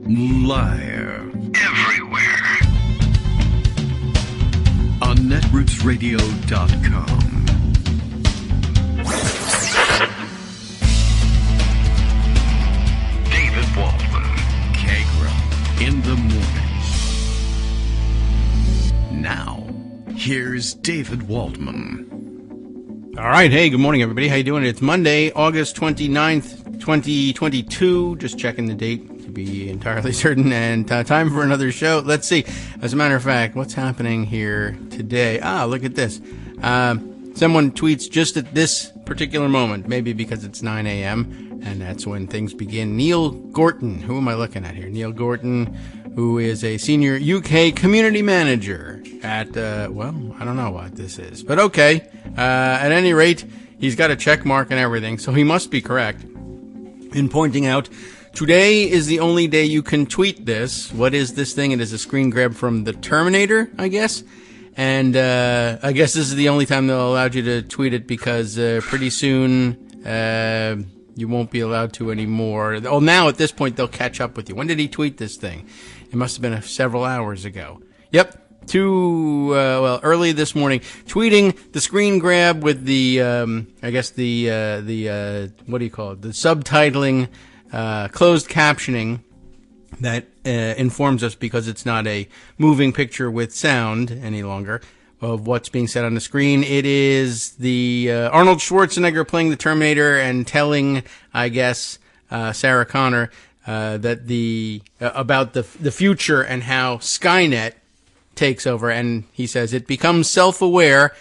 Live. Everywhere. On netrootsradio.com. David Waldman. Kagro. In the morning. Now, here's David Waldman. All right. Hey, good morning, everybody. How you doing? It's Monday, August 29th, 2022. Just checking the date to be entirely certain. And time for another show. Let's see. As a matter of fact, what's happening here today? Look at this. Someone tweets just at this particular moment, maybe because it's 9 a.m., and that's when things begin. Neil Gorton. Who am I looking at here? Neil Gorton, who is a senior UK community manager at, I don't know what this is. But okay. At any rate, he's got a check mark and everything, so he must be correct in pointing out today is the only day you can tweet this. What is this thing? It is a screen grab from the Terminator, I guess. And I guess this is the only time they'll allow you to tweet it because pretty soon you won't be allowed to anymore. Oh, now at this point they'll catch up with you. When did he tweet this thing? It must have been several hours ago. Yep. Early this morning, tweeting the screen grab with the, what do you call it? The subtitling, closed captioning that, informs us because it's not a moving picture with sound any longer of what's being said on the screen. It is the, Arnold Schwarzenegger playing the Terminator and telling, I guess, Sarah Connor, that about the future and how Skynet takes over, and he says it becomes self-aware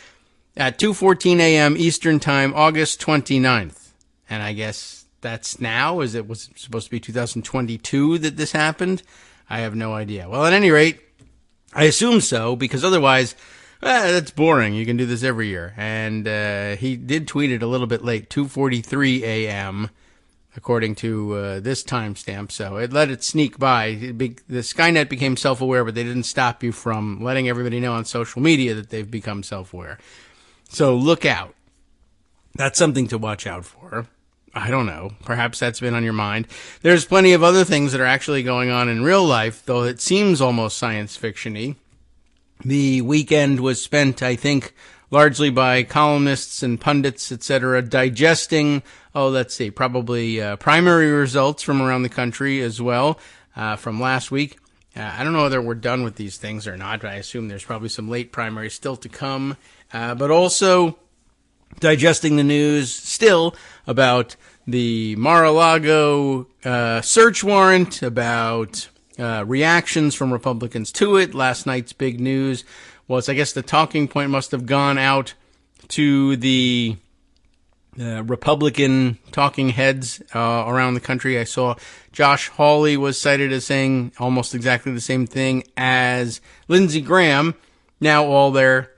at 2:14 a.m. Eastern Time, August 29th. And I guess that's now? Was it supposed to be 2022 that this happened? I have no idea. Well, at any rate, I assume so, because otherwise, that's boring. You can do this every year. And he did tweet it a little bit late, 2:43 a.m., according to this timestamp, so it let it sneak by. The Skynet became self-aware, but they didn't stop you from letting everybody know on social media that they've become self-aware. So look out. That's something to watch out for. I don't know. Perhaps that's been on your mind. There's plenty of other things that are actually going on in real life, though it seems almost science fiction-y. The weekend was spent, I think, largely by columnists and pundits, etc., digesting, probably primary results from around the country as well from last week. I don't know whether we're done with these things or not, but I assume there's probably some late primaries still to come. But also digesting the news still about the Mar-a-Lago search warrant, about reactions from Republicans to it. Last night's big news was, I guess the talking point must have gone out to the Republican talking heads around the country. I saw Josh Hawley was cited as saying almost exactly the same thing as Lindsey Graham. Now all their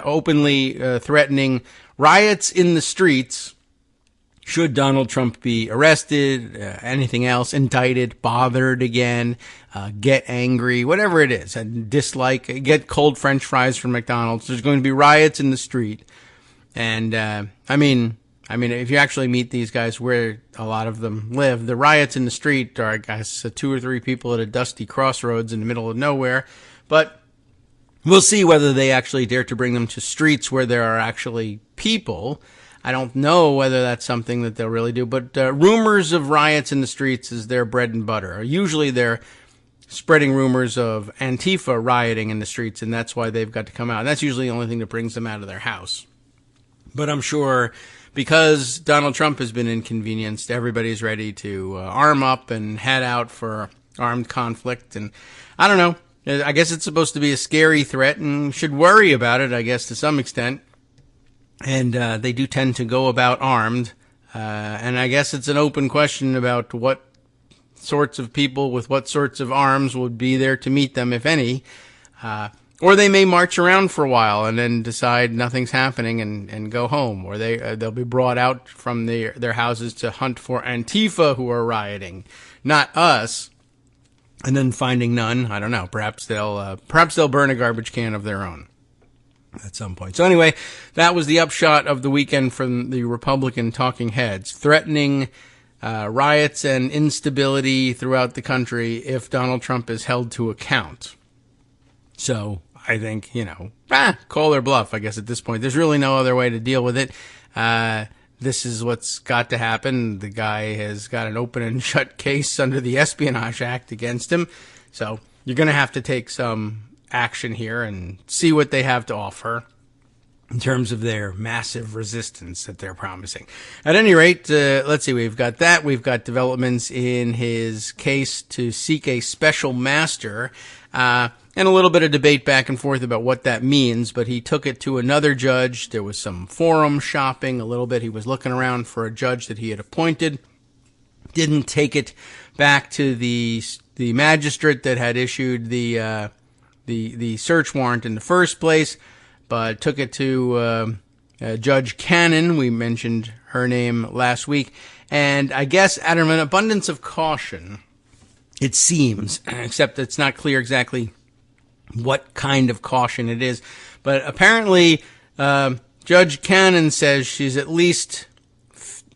openly threatening riots in the streets should Donald Trump be arrested, anything else, indicted, bothered again, get angry, whatever it is, and dislike, get cold French fries from McDonald's. There's going to be riots in the street. And, I mean, if you actually meet these guys where a lot of them live, the riots in the street are, I guess, 2 or 3 people at a dusty crossroads in the middle of nowhere. But we'll see whether they actually dare to bring them to streets where there are actually people. I don't know whether that's something that they'll really do, but rumors of riots in the streets is their bread and butter. Usually they're spreading rumors of Antifa rioting in the streets, and that's why they've got to come out. And that's usually the only thing that brings them out of their house. But I'm sure because Donald Trump has been inconvenienced, everybody's ready to arm up and head out for armed conflict. And I don't know. I guess it's supposed to be a scary threat and should worry about it, I guess, to some extent. And they do tend to go about armed. And I guess it's an open question about what sorts of people with what sorts of arms would be there to meet them, if any. Or they may march around for a while and then decide nothing's happening and go home. Or they'll be brought out from their houses to hunt for Antifa who are rioting, not us. And then finding none, I don't know. Perhaps they'll burn a garbage can of their own at some point. So anyway, that was the upshot of the weekend from the Republican talking heads, threatening riots and instability throughout the country if Donald Trump is held to account. So I think, call their bluff, I guess, at this point. There's really no other way to deal with it. This is what's got to happen. The guy has got an open and shut case under the Espionage Act against him. So you're going to have to take some action here and see what they have to offer in terms of their massive resistance that they're promising. At any rate, let's see, we've got that. We've got developments in his case to seek a special master, and a little bit of debate back and forth about what that means, but he took it to another judge. There was some forum shopping a little bit. He was looking around for a judge that he had appointed. Didn't take it back to the magistrate that had issued the search warrant in the first place, but took it to Judge Cannon. We mentioned her name last week. And I guess out of an abundance of caution, it seems, except it's not clear exactly what kind of caution it is. But apparently, Judge Cannon says she's at least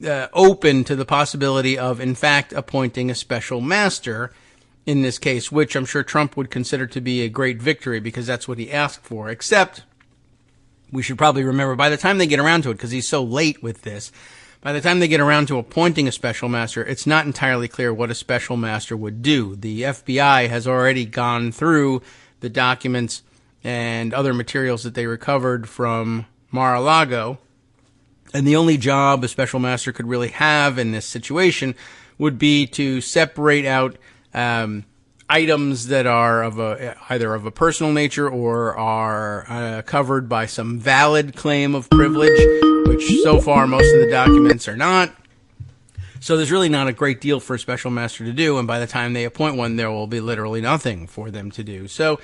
open to the possibility of, in fact, appointing a special master in this case, which I'm sure Trump would consider to be a great victory because that's what he asked for. Except, we should probably remember, by the time they get around to it, because he's so late with this, by the time they get around to appointing a special master, it's not entirely clear what a special master would do. The FBI has already gone through the documents and other materials that they recovered from Mar-a-Lago, and the only job a special master could really have in this situation would be to separate out items that are of either of a personal nature or are covered by some valid claim of privilege, which so far most of the documents are not. So there's really not a great deal for a special master to do, and by the time they appoint one, there will be literally nothing for them to do. So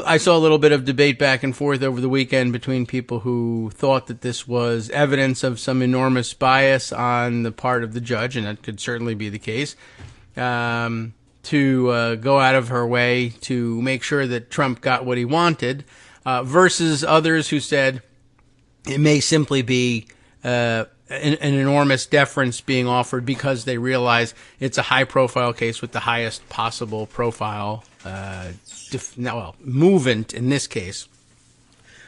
I saw a little bit of debate back and forth over the weekend between people who thought that this was evidence of some enormous bias on the part of the judge, and that could certainly be the case, to go out of her way to make sure that Trump got what he wanted, versus others who said it may simply be an enormous deference being offered because they realize it's a high-profile case with the highest possible profile movement in this case.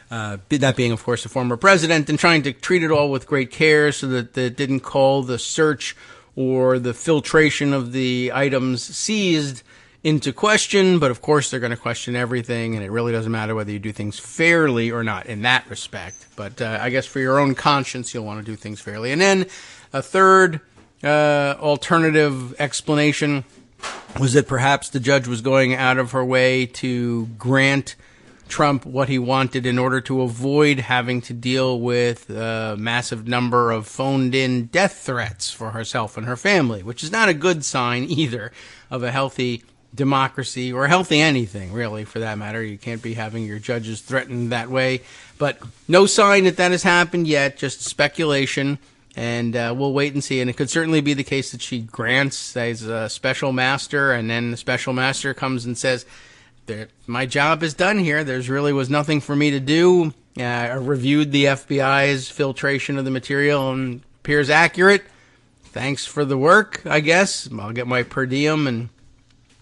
That being, of course, a former president, and trying to treat it all with great care so that it didn't call the search or the filtration of the items seized into question. But, of course, they're going to question everything, and it really doesn't matter whether you do things fairly or not in that respect. But I guess for your own conscience, you'll want to do things fairly. And then a third alternative explanation was that perhaps the judge was going out of her way to grant Trump what he wanted in order to avoid having to deal with a massive number of phoned-in death threats for herself and her family, which is not a good sign either of a healthy democracy, or healthy anything, really, for that matter. You can't be having your judges threatened that way. But no sign that has happened yet, just speculation, and we'll wait and see. And it could certainly be the case that she grants as a special master, and then the special master comes and says, my job is done here. There's really was nothing for me to do. I reviewed the FBI's filtration of the material and appears accurate. Thanks for the work, I guess. I'll get my per diem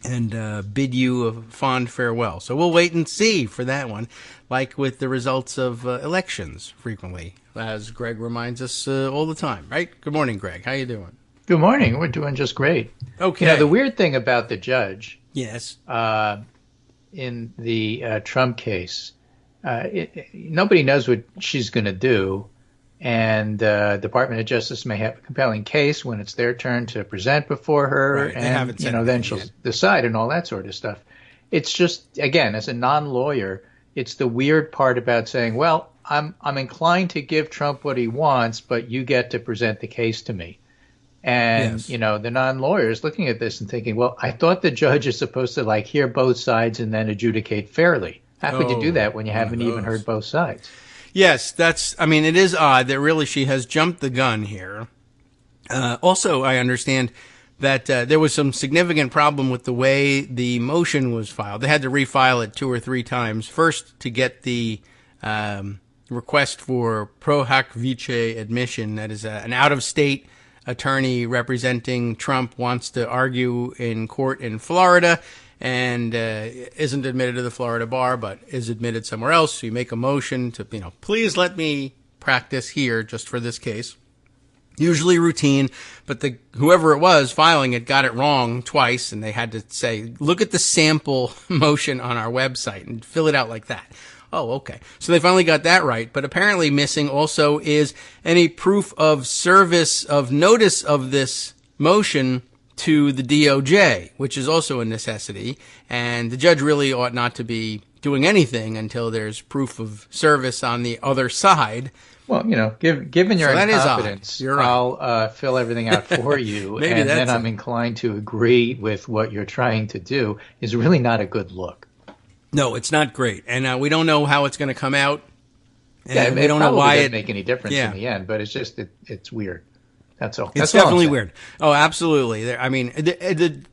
and bid you a fond farewell. So we'll wait and see for that one, like with the results of elections frequently, as Greg reminds us all the time, right? Good morning, Greg. How you doing? Good morning. We're doing just great. Okay. The weird thing about the judge, yes, in the Trump case, nobody knows what she's going to do, and the Department of Justice may have a compelling case when it's their turn to present before her, right. And then she'll decide and all that sort of stuff. It's just, again, as a non-lawyer, it's the weird part about saying, well, I'm inclined to give Trump what he wants, but you get to present the case to me. And, yes, the non-lawyers looking at this and thinking, well, I thought the judge is supposed to hear both sides and then adjudicate fairly. How could you do that when you haven't even heard both sides? Yes, it is odd that really she has jumped the gun here. Also, I understand that there was some significant problem with the way the motion was filed. They had to refile it 2 or 3 times. First, to get the request for pro hac vice admission, that is an out-of-state attorney representing Trump wants to argue in court in Florida and isn't admitted to the Florida bar but is admitted somewhere else. So you make a motion to, please let me practice here just for this case. Usually routine, but whoever it was filing it got it wrong twice, and they had to say, look at the sample motion on our website and fill it out like that. Oh, okay. So they finally got that right, but apparently missing also is any proof of service of notice of this motion to the DOJ, which is also a necessity, and the judge really ought not to be doing anything until there's proof of service on the other side. Well, given your incompetence, You're right. I'll fill everything out for you, and then I'm inclined to agree with what you're trying to do is really not a good look. No, it's not great, and we don't know how it's going to come out. And we don't know why it doesn't make any difference in the end, but it's just it's weird. That's all. It's definitely weird. Oh, absolutely. I mean,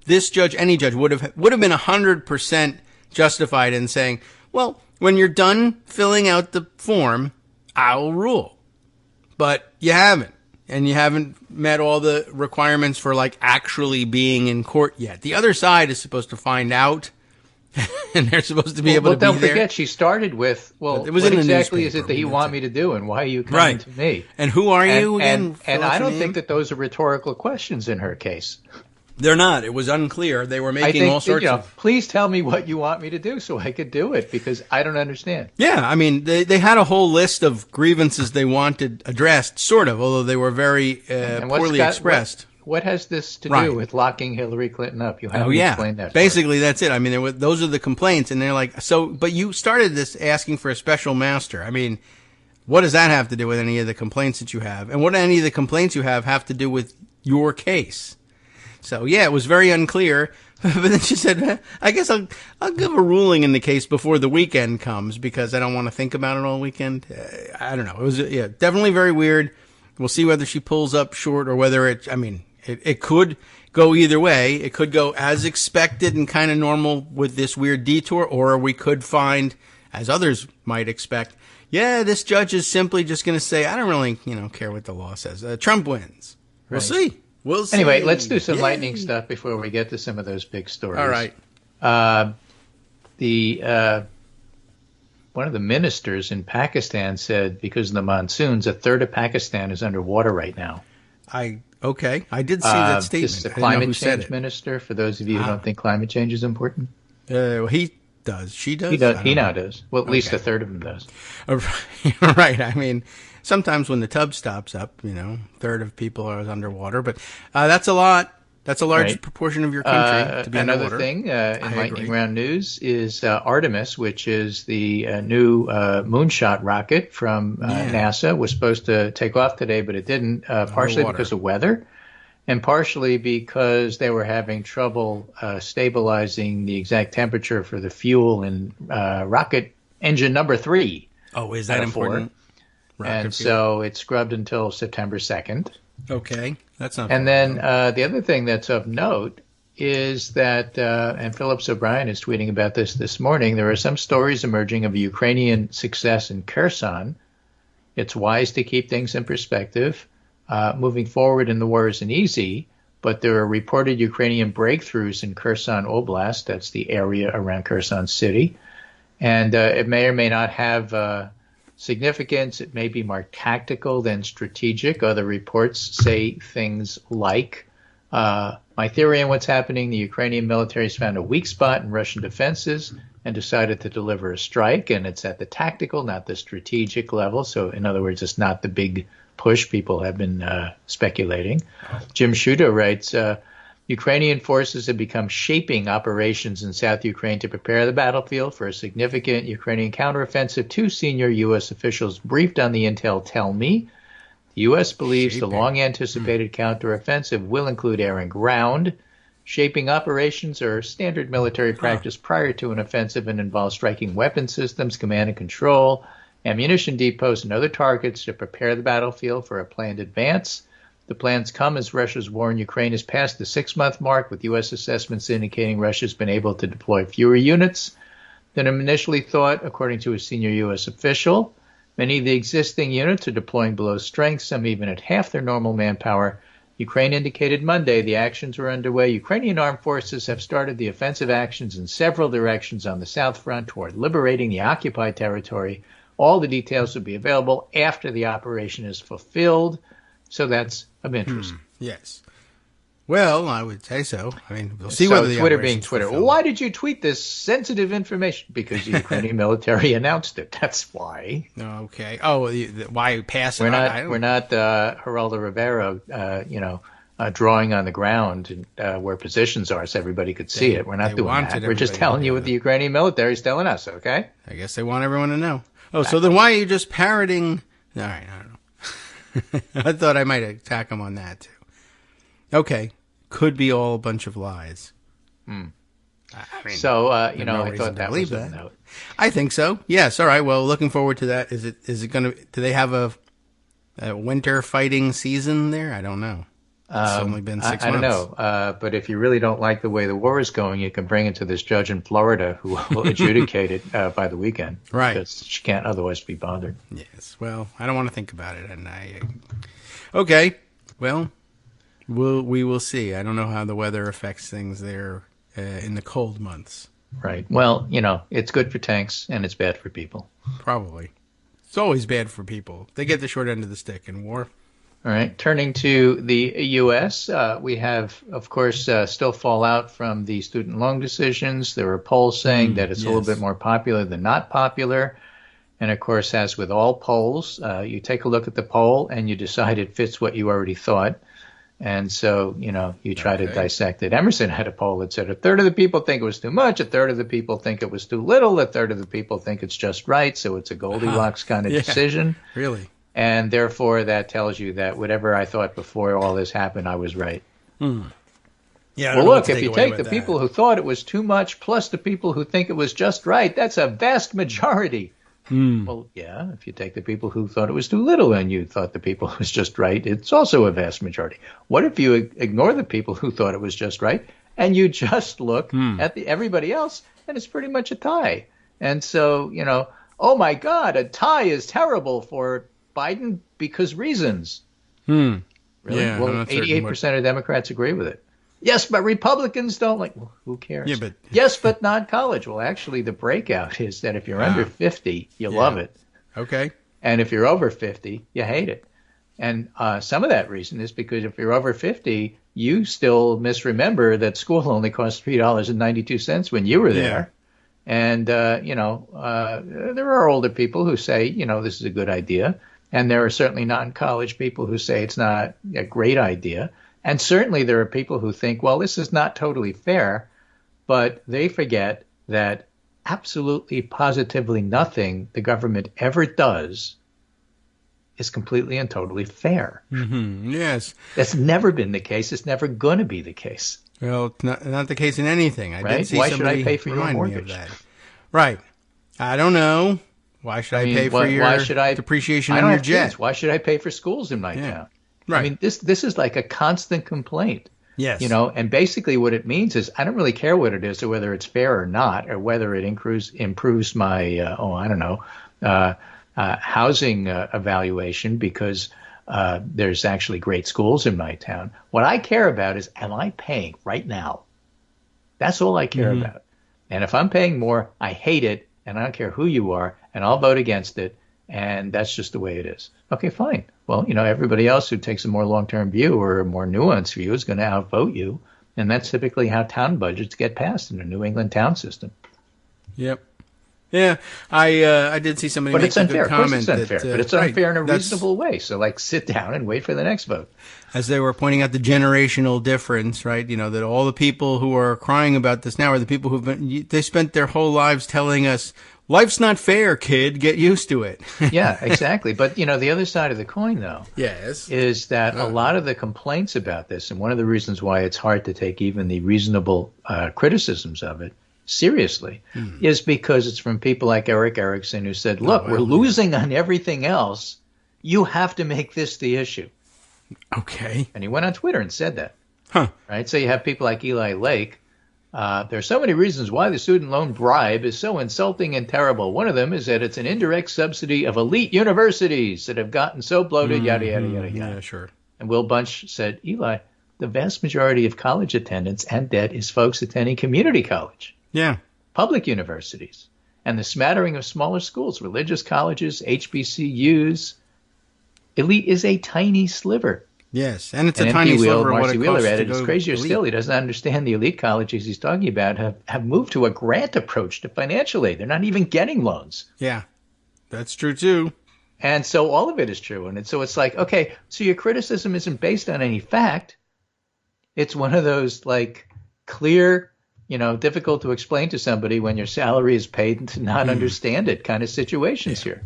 this judge, any judge, would have been 100% justified in saying, well, when you're done filling out the form, I'll rule. But you haven't. And you haven't met all the requirements for actually being in court yet. The other side is supposed to find out, and they're supposed to be able to be there. Don't forget, she started with, what exactly is it that you want me to do, and why are you coming to me? And who are you again? And I don't think that those are rhetorical questions in her case. They're not. It was unclear. They were making all sorts of... Please tell me what you want me to do so I could do it, because I don't understand. Yeah, I mean, they had a whole list of grievances they wanted addressed, sort of, although they were very poorly expressed. What has this to do with locking Hillary Clinton up? You haven't explained that. Basically, that's it. I mean, those are the complaints, and they're like, but you started this asking for a special master. I mean, what does that have to do with any of the complaints that you have? And what do any of the complaints you have to do with your case? So, yeah, it was very unclear. But then she said, I guess I'll give a ruling in the case before the weekend comes because I don't want to think about it all weekend. I don't know. It was definitely very weird. We'll see whether she pulls up short or whether it could go either way. It could go as expected and kind of normal with this weird detour, or we could find, as others might expect, this judge is simply just going to say, I don't really, care what the law says. Trump wins. We'll see. We'll see. Anyway, let's do some lightning stuff before we get to some of those big stories. All right. One of the ministers in Pakistan said because of the monsoons, a third of Pakistan is underwater right now. I did see that statement. This is the climate change minister, for those of you who don't think climate change is important. He does. She does? He now does. Well, at least a third of them does. Right. I mean, sometimes when the tub stops up, a third of people are underwater. But that's a lot. That's a large proportion of your country to be underwater. Another thing in lightning round news is Artemis, which is the new moonshot rocket from NASA, was supposed to take off today, but it didn't, partially because of weather and partially because they were having trouble stabilizing the exact temperature for the fuel in rocket engine number 3. Oh, is that important? And so it scrubbed until September 2nd. Okay, that's not. And then the other thing that's of note is that, and Phillips O'Brien is tweeting about this morning, there are some stories emerging of a Ukrainian success in Kherson. It's wise to keep things in perspective. Moving forward in the war isn't easy, but there are reported Ukrainian breakthroughs in Kherson Oblast, that's the area around Kherson City, and it may or may not have significance. It may be more tactical than strategic. Other reports say things like, my theory on what's happening, the Ukrainian military has found a weak spot in Russian defenses and decided to deliver a strike, and it's at the tactical, not the strategic level. So in other words, it's not the big push people have been speculating. Jim Shuda writes, Ukrainian forces have become shaping operations in South Ukraine to prepare the battlefield for a significant Ukrainian counteroffensive. 2 senior U.S. officials briefed on the intel tell me the U.S. believes the long-anticipated counteroffensive will include air and ground. Shaping operations are standard military practice prior to an offensive and involve striking weapon systems, command and control, ammunition depots, and other targets to prepare the battlefield for a planned advance. The plans come as Russia's war in Ukraine has passed the 6-month mark, with U.S. assessments indicating Russia's been able to deploy fewer units than initially thought, according to a senior U.S. official. Many of the existing units are deploying below strength, some even at half their normal manpower. Ukraine indicated Monday the actions were underway. Ukrainian armed forces have started the offensive actions in several directions on the south front toward liberating the occupied territory. All the details will be available after the operation is fulfilled. So that's of interest. Yes. Well, I would say so. I mean, we'll see whether the Twitter being operation's Twitter. fulfilled. Why did you tweet this sensitive information? Because the Ukrainian military announced it. That's why. Okay. Oh, why pass it? We're not Geraldo Rivera, drawing on the ground where positions are so everybody could see it. We're not doing that. We're just telling you what the Ukrainian military is telling us, okay? I guess they want everyone to know. Oh, so then why are you just parroting? All right, I don't know. I thought I might attack them on that, too. Okay. Could be all a bunch of lies. I mean, I thought that was a note. I think so. Yes. All right. Well, looking forward to that. Is it going to? Do they have a winter fighting season there? I don't know. It's only been 6 months. I don't know. But if you really don't like the way the war is going, you can bring it to this judge in Florida who will adjudicate it by the weekend. Right. Because she can't otherwise be bothered. Yes. Well, I don't want to think about it, and Okay. Well. We will see. I don't know how the weather affects things there in the cold months. Right. Well, it's good for tanks and it's bad for people. Probably. It's always bad for people. They get the short end of the stick in war. All right. Turning to the U.S., we have, of course, still fallout from the student loan decisions. There are polls saying that it's a little bit more popular than not popular. And, of course, as with all polls, you take a look at the poll and you decide it fits what you already thought. And so, you try to dissect it. Emerson had a poll that said a third of the people think it was too much, a third of the people think it was too little, a third of the people think it's just right. So it's a Goldilocks kind of decision. Really? And therefore, that tells you that whatever I thought before all this happened, I was right. Yeah. Well, look, if you take the people who thought it was too much plus the people who think it was just right, that's a vast majority. Well, yeah, if you take the people who thought it was too little and you thought the people was just right, it's also a vast majority. What if you ignore the people who thought it was just right and you just look at everybody else and it's pretty much a tie? And so, oh my God, a tie is terrible for Biden because reasons. Really? Yeah, well, 88% of Democrats agree with it. Yes, but Republicans don't like. Well, who cares? Yeah, but yes, but not college. Well, actually, the breakout is that if you're under 50, you love it. Okay. And if you're over 50, you hate it. And some of that reason is because if you're over 50, you still misremember that school only cost $3.92 when you were there. And there are older people who say, this is a good idea, and there are certainly non-college people who say it's not a great idea. And certainly there are people who think, well, this is not totally fair, but they forget that absolutely positively nothing the government ever does is completely and totally fair. Yes. That's never been the case. It's never going to be the case. Well, not the case in anything. I did see Why should somebody I pay for your remind me mortgage? of that. Right. I don't know. Why should I pay for your depreciation on your jet? Kids. Why should I pay for schools in my town? Right. I mean, this is like a constant complaint. Yes. And basically what it means is I don't really care what it is or whether it's fair or not or whether it improves my, housing evaluation because there's actually great schools in my town. What I care about is, am I paying right now? That's all I care about. And if I'm paying more, I hate it, and I don't care who you are, and I'll vote against it, and that's just the way it is. Okay, fine. Well, everybody else who takes a more long-term view or a more nuanced view is going to outvote you, and that's typically how town budgets get passed in a New England town system. Yep. Yeah, I did see somebody make a good comment. Of course it's unfair, but it's unfair in a reasonable way. So, sit down and wait for the next vote. As they were pointing out the generational difference, right? That all the people who are crying about this now are the people they spent their whole lives telling us, life's not fair, kid. Get used to it. Yeah, exactly. But, the other side of the coin, though, is that a lot of the complaints about this, and one of the reasons why it's hard to take even the reasonable criticisms of it seriously, is because it's from people like Eric Erickson who said, look, we're losing on everything else. You have to make this the issue. Okay. And he went on Twitter and said that. Huh. Right? So you have people like Eli Lake. There are so many reasons why the student loan bribe is so insulting and terrible. One of them is that it's an indirect subsidy of elite universities that have gotten so bloated, yada, yada, yada, yada. Yeah, sure. And Will Bunch said, Eli, the vast majority of college attendance and debt is folks attending community college, Yeah. public universities, and the smattering of smaller schools, religious colleges, HBCUs. Elite is a tiny sliver. Yes, and it's And a tiny MP Wheel, sliver of what Marcy it Wheeler costs to added, it's go crazier elite. still. He doesn't understand the elite colleges he's talking about have moved to a grant approach to financial aid. They're not even getting loans. Yeah, that's true too. And so all of it is true. And so it's like, okay, so your criticism isn't based on any fact. It's one of those like clear, difficult to explain to somebody when your salary is paid to not understand it kind of situations here.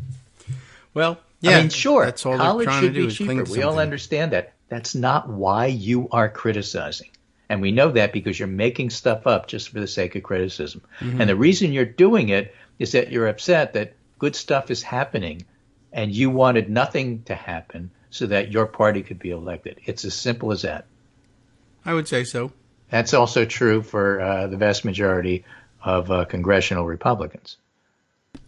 Well, yeah, I mean, sure, that's all college they're trying should to do be is cling cheaper. to We all something. understand that. That's not why you are criticizing. And we know that because you're making stuff up just for the sake of criticism. And the reason you're doing it is that you're upset that good stuff is happening and you wanted nothing to happen so that your party could be elected. It's as simple as that. I would say so. That's also true for the vast majority of congressional Republicans.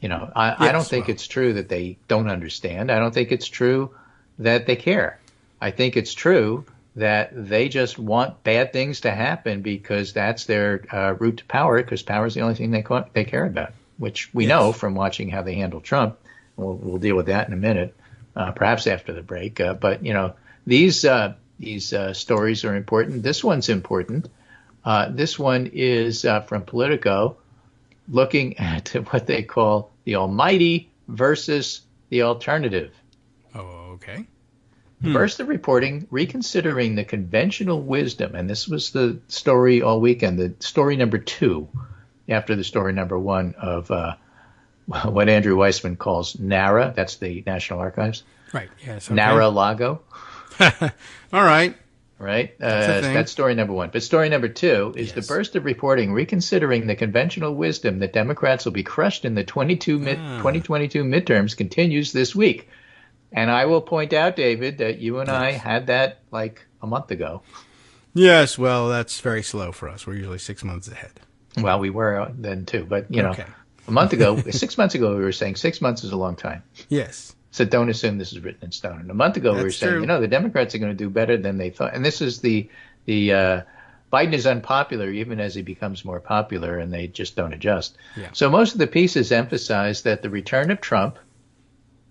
I don't think it's true that they don't understand. I don't think it's true that they care. I think it's true that they just want bad things to happen because that's their route to power, because power is the only thing they care about, which we know from watching how they handle Trump. We'll deal with that in a minute, perhaps after the break. But these stories are important. This one's important. This one is from Politico, looking at what they call the almighty versus the alternative. Oh, okay. Burst of reporting reconsidering the conventional wisdom, and this was the story all weekend, the story number 2 after the story number 1 of what Andrew Weissman calls NARA. That's the National Archives. Right. Yes. Okay. NARA-Lago. All right. Right? That's a thing. That's story number 1. But story number 2 is the burst of reporting reconsidering the conventional wisdom that Democrats will be crushed in the 2022 midterms continues this week. And I will point out, David, that you and I had that like a month ago. Yes. Well, that's very slow for us. We're usually 6 months ahead. Well, we were then too. But, Okay. a month ago, 6 months ago, we were saying 6 months is a long time. Yes. So don't assume this is written in stone. And a month ago, we were That's saying, true. the Democrats are going to do better than they thought. And this is the Biden is unpopular even as he becomes more popular, and they just don't adjust. Yeah. So most of the pieces emphasize that the return of Trump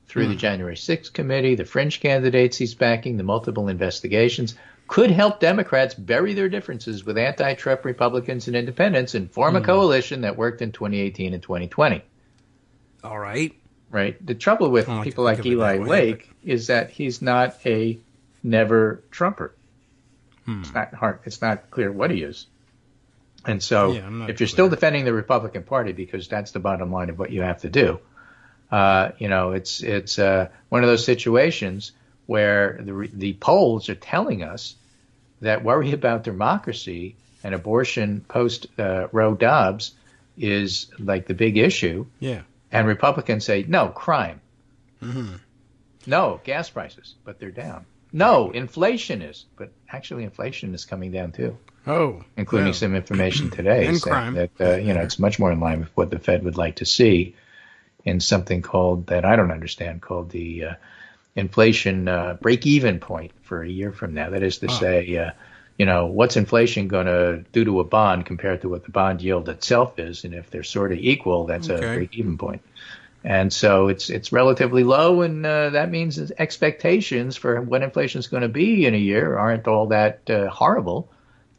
through the January 6th committee, the fringe candidates he's backing, the multiple investigations, could help Democrats bury their differences with anti-Trump Republicans and independents and form a coalition that worked in 2018 and 2020. All right. Right? The trouble with I like to people think like of it Eli that way, Lake is that he's not a never Trumper. It's not hard. It's not clear what he is. And so Yeah, I'm not if you're clear. still defending the Republican Party, because that's the bottom line of what you have to do, it's one of those situations where the polls are telling us that worry about democracy and abortion post Roe Dobbs is like the big issue. Yeah. And Republicans say, no, crime. No, gas prices, but they're down. No, inflation is. But actually, inflation is coming down, too, Oh. including well. some information today And saying crime. that, it's much more in line with what the Fed would like to see in something called, that I don't understand, called the inflation break-even point for a year from now. That is to say, what's inflation going to do to a bond compared to what the bond yield itself is? And if they're sort of equal, that's a break-even point. And so it's relatively low, and that means expectations for what inflation is going to be in a year aren't all that horrible,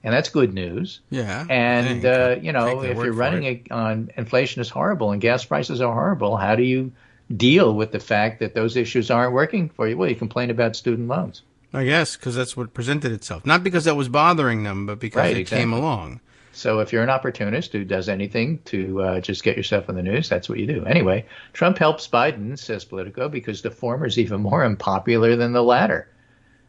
and that's good news. Yeah. And, Take their if word you're for running it. on inflation is horrible and gas prices are horrible, how do you deal with the fact that those issues aren't working for you? Well, you complain about student loans. I guess because that's what presented itself. Not because that was bothering them, but because Right, it came exactly. along. So if you're an opportunist who does anything to just get yourself in the news, that's what you do. Anyway, Trump helps Biden, says Politico, because the former is even more unpopular than the latter.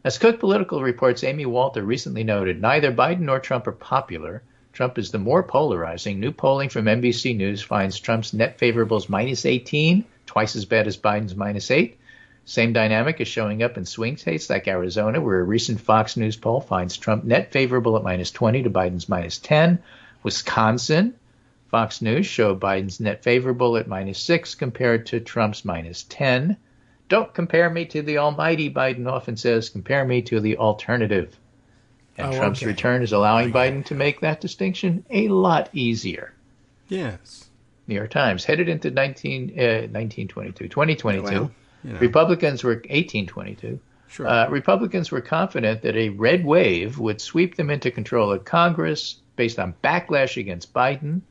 As Cook Political reports, Amy Walter recently noted, neither Biden nor Trump are popular. Trump is the more polarizing. New polling from NBC News finds Trump's net favorables minus 18, twice as bad as Biden's minus 8. Same dynamic is showing up in swing states like Arizona, where a recent Fox News poll finds Trump net favorable at minus 20 to Biden's minus 10. Wisconsin, Fox News showed Biden's net favorable at minus 6 compared to Trump's minus 10. Don't compare me to the almighty, Biden often says. Compare me to the alternative. And Trump's return is allowing Biden to make that distinction a lot easier. Yes. New York Times, headed into 2022. Well, Republicans were 1822. Sure. Republicans were confident that a red wave would sweep them into control of Congress based on backlash against Biden.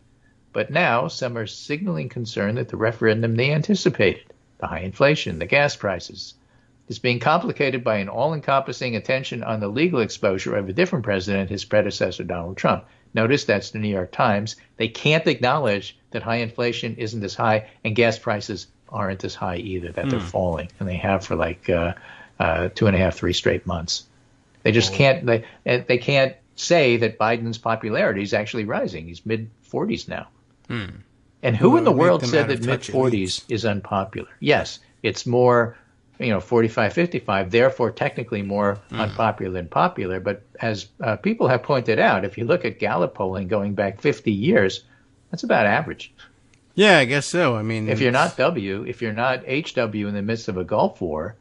But now some are signaling concern that the referendum they anticipated, the high inflation, the gas prices, is being complicated by an all-encompassing attention on the legal exposure of a different president, his predecessor, Donald Trump. Notice that's the New York Times. They can't acknowledge that high inflation isn't as high and gas prices aren't as high either, that they're falling. And they have for like 2.5, 3 straight months. They just can't, they can't say that Biden's popularity is actually rising. He's mid-40s now. And who in the world said that mid-40s is unpopular? Yes, it's more, 45, 55, therefore technically more unpopular than popular. But as people have pointed out, if you look at Gallup polling going back 50 years, that's about average. Yeah, I guess so. I mean, if you're not if you're not HW in the midst of a Gulf War,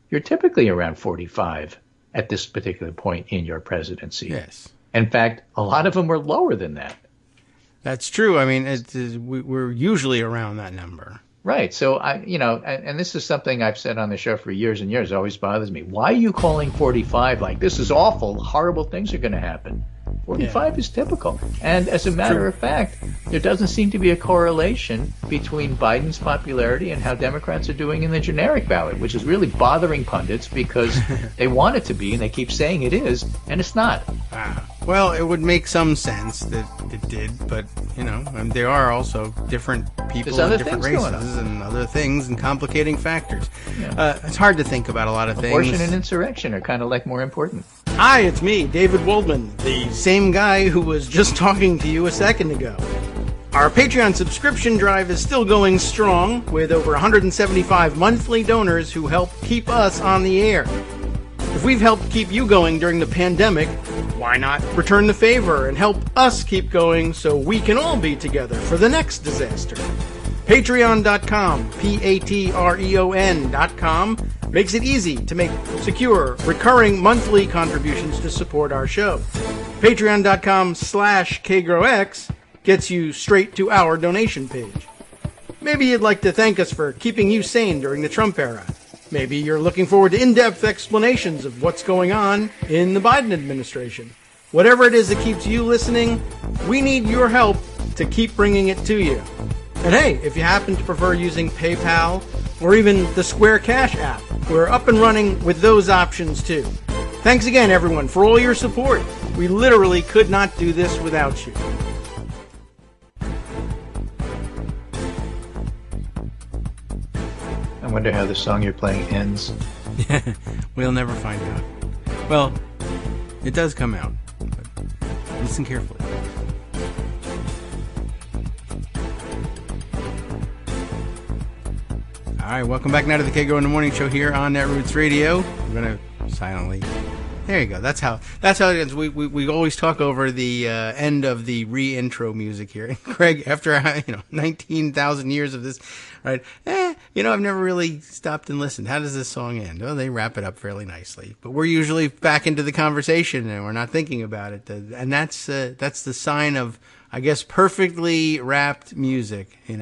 you're typically around 45 at this particular point in your presidency. Yes. In fact, a lot of them were lower than that. That's true. I mean, we're usually around that number. Right. So, and this is something I've said on the show for years and years. It always bothers me. Why are you calling 45 like this is awful? Horrible things are going to happen. 45 is typical. And as a matter of fact, there doesn't seem to be a correlation between Biden's popularity and how Democrats are doing in the generic ballot, which is really bothering pundits because they want it to be and they keep saying it is, and it's not. Well, it would make some sense that it did, but, there are also different people in different races and other things and complicating factors. Yeah. It's hard to think about a lot of things. Abortion and insurrection are kind of like more important. Hi, it's me, David Waldman, the same guy who was just talking to you a second ago. Our Patreon subscription drive is still going strong with over 175 monthly donors who help keep us on the air. If we've helped keep you going during the pandemic, why not return the favor and help us keep going so we can all be together for the next disaster? Patreon.com, Patreon.com, makes it easy to make secure, recurring monthly contributions to support our show. Patreon.com/KagroX gets you straight to our donation page. Maybe you'd like to thank us for keeping you sane during the Trump era. Maybe you're looking forward to in-depth explanations of what's going on in the Biden administration. Whatever it is that keeps you listening, we need your help to keep bringing it to you. And hey, if you happen to prefer using PayPal or even the Square Cash app, we're up and running with those options too. Thanks again, everyone, for all your support. We literally could not do this without you. I wonder how the song you're playing ends. We'll never find out. Well, it does come out, but listen carefully. All right, welcome back now to the Kagro in the Morning Show here on Netroots Radio. I'm going to silently... There you go. That's how it is. We always talk over the end of the re-intro music here. And Craig, after 19,000 years of this, right? I've never really stopped and listened. How does this song end? Well, they wrap it up fairly nicely, but we're usually back into the conversation and we're not thinking about it. And that's the sign of, I guess, perfectly wrapped music. It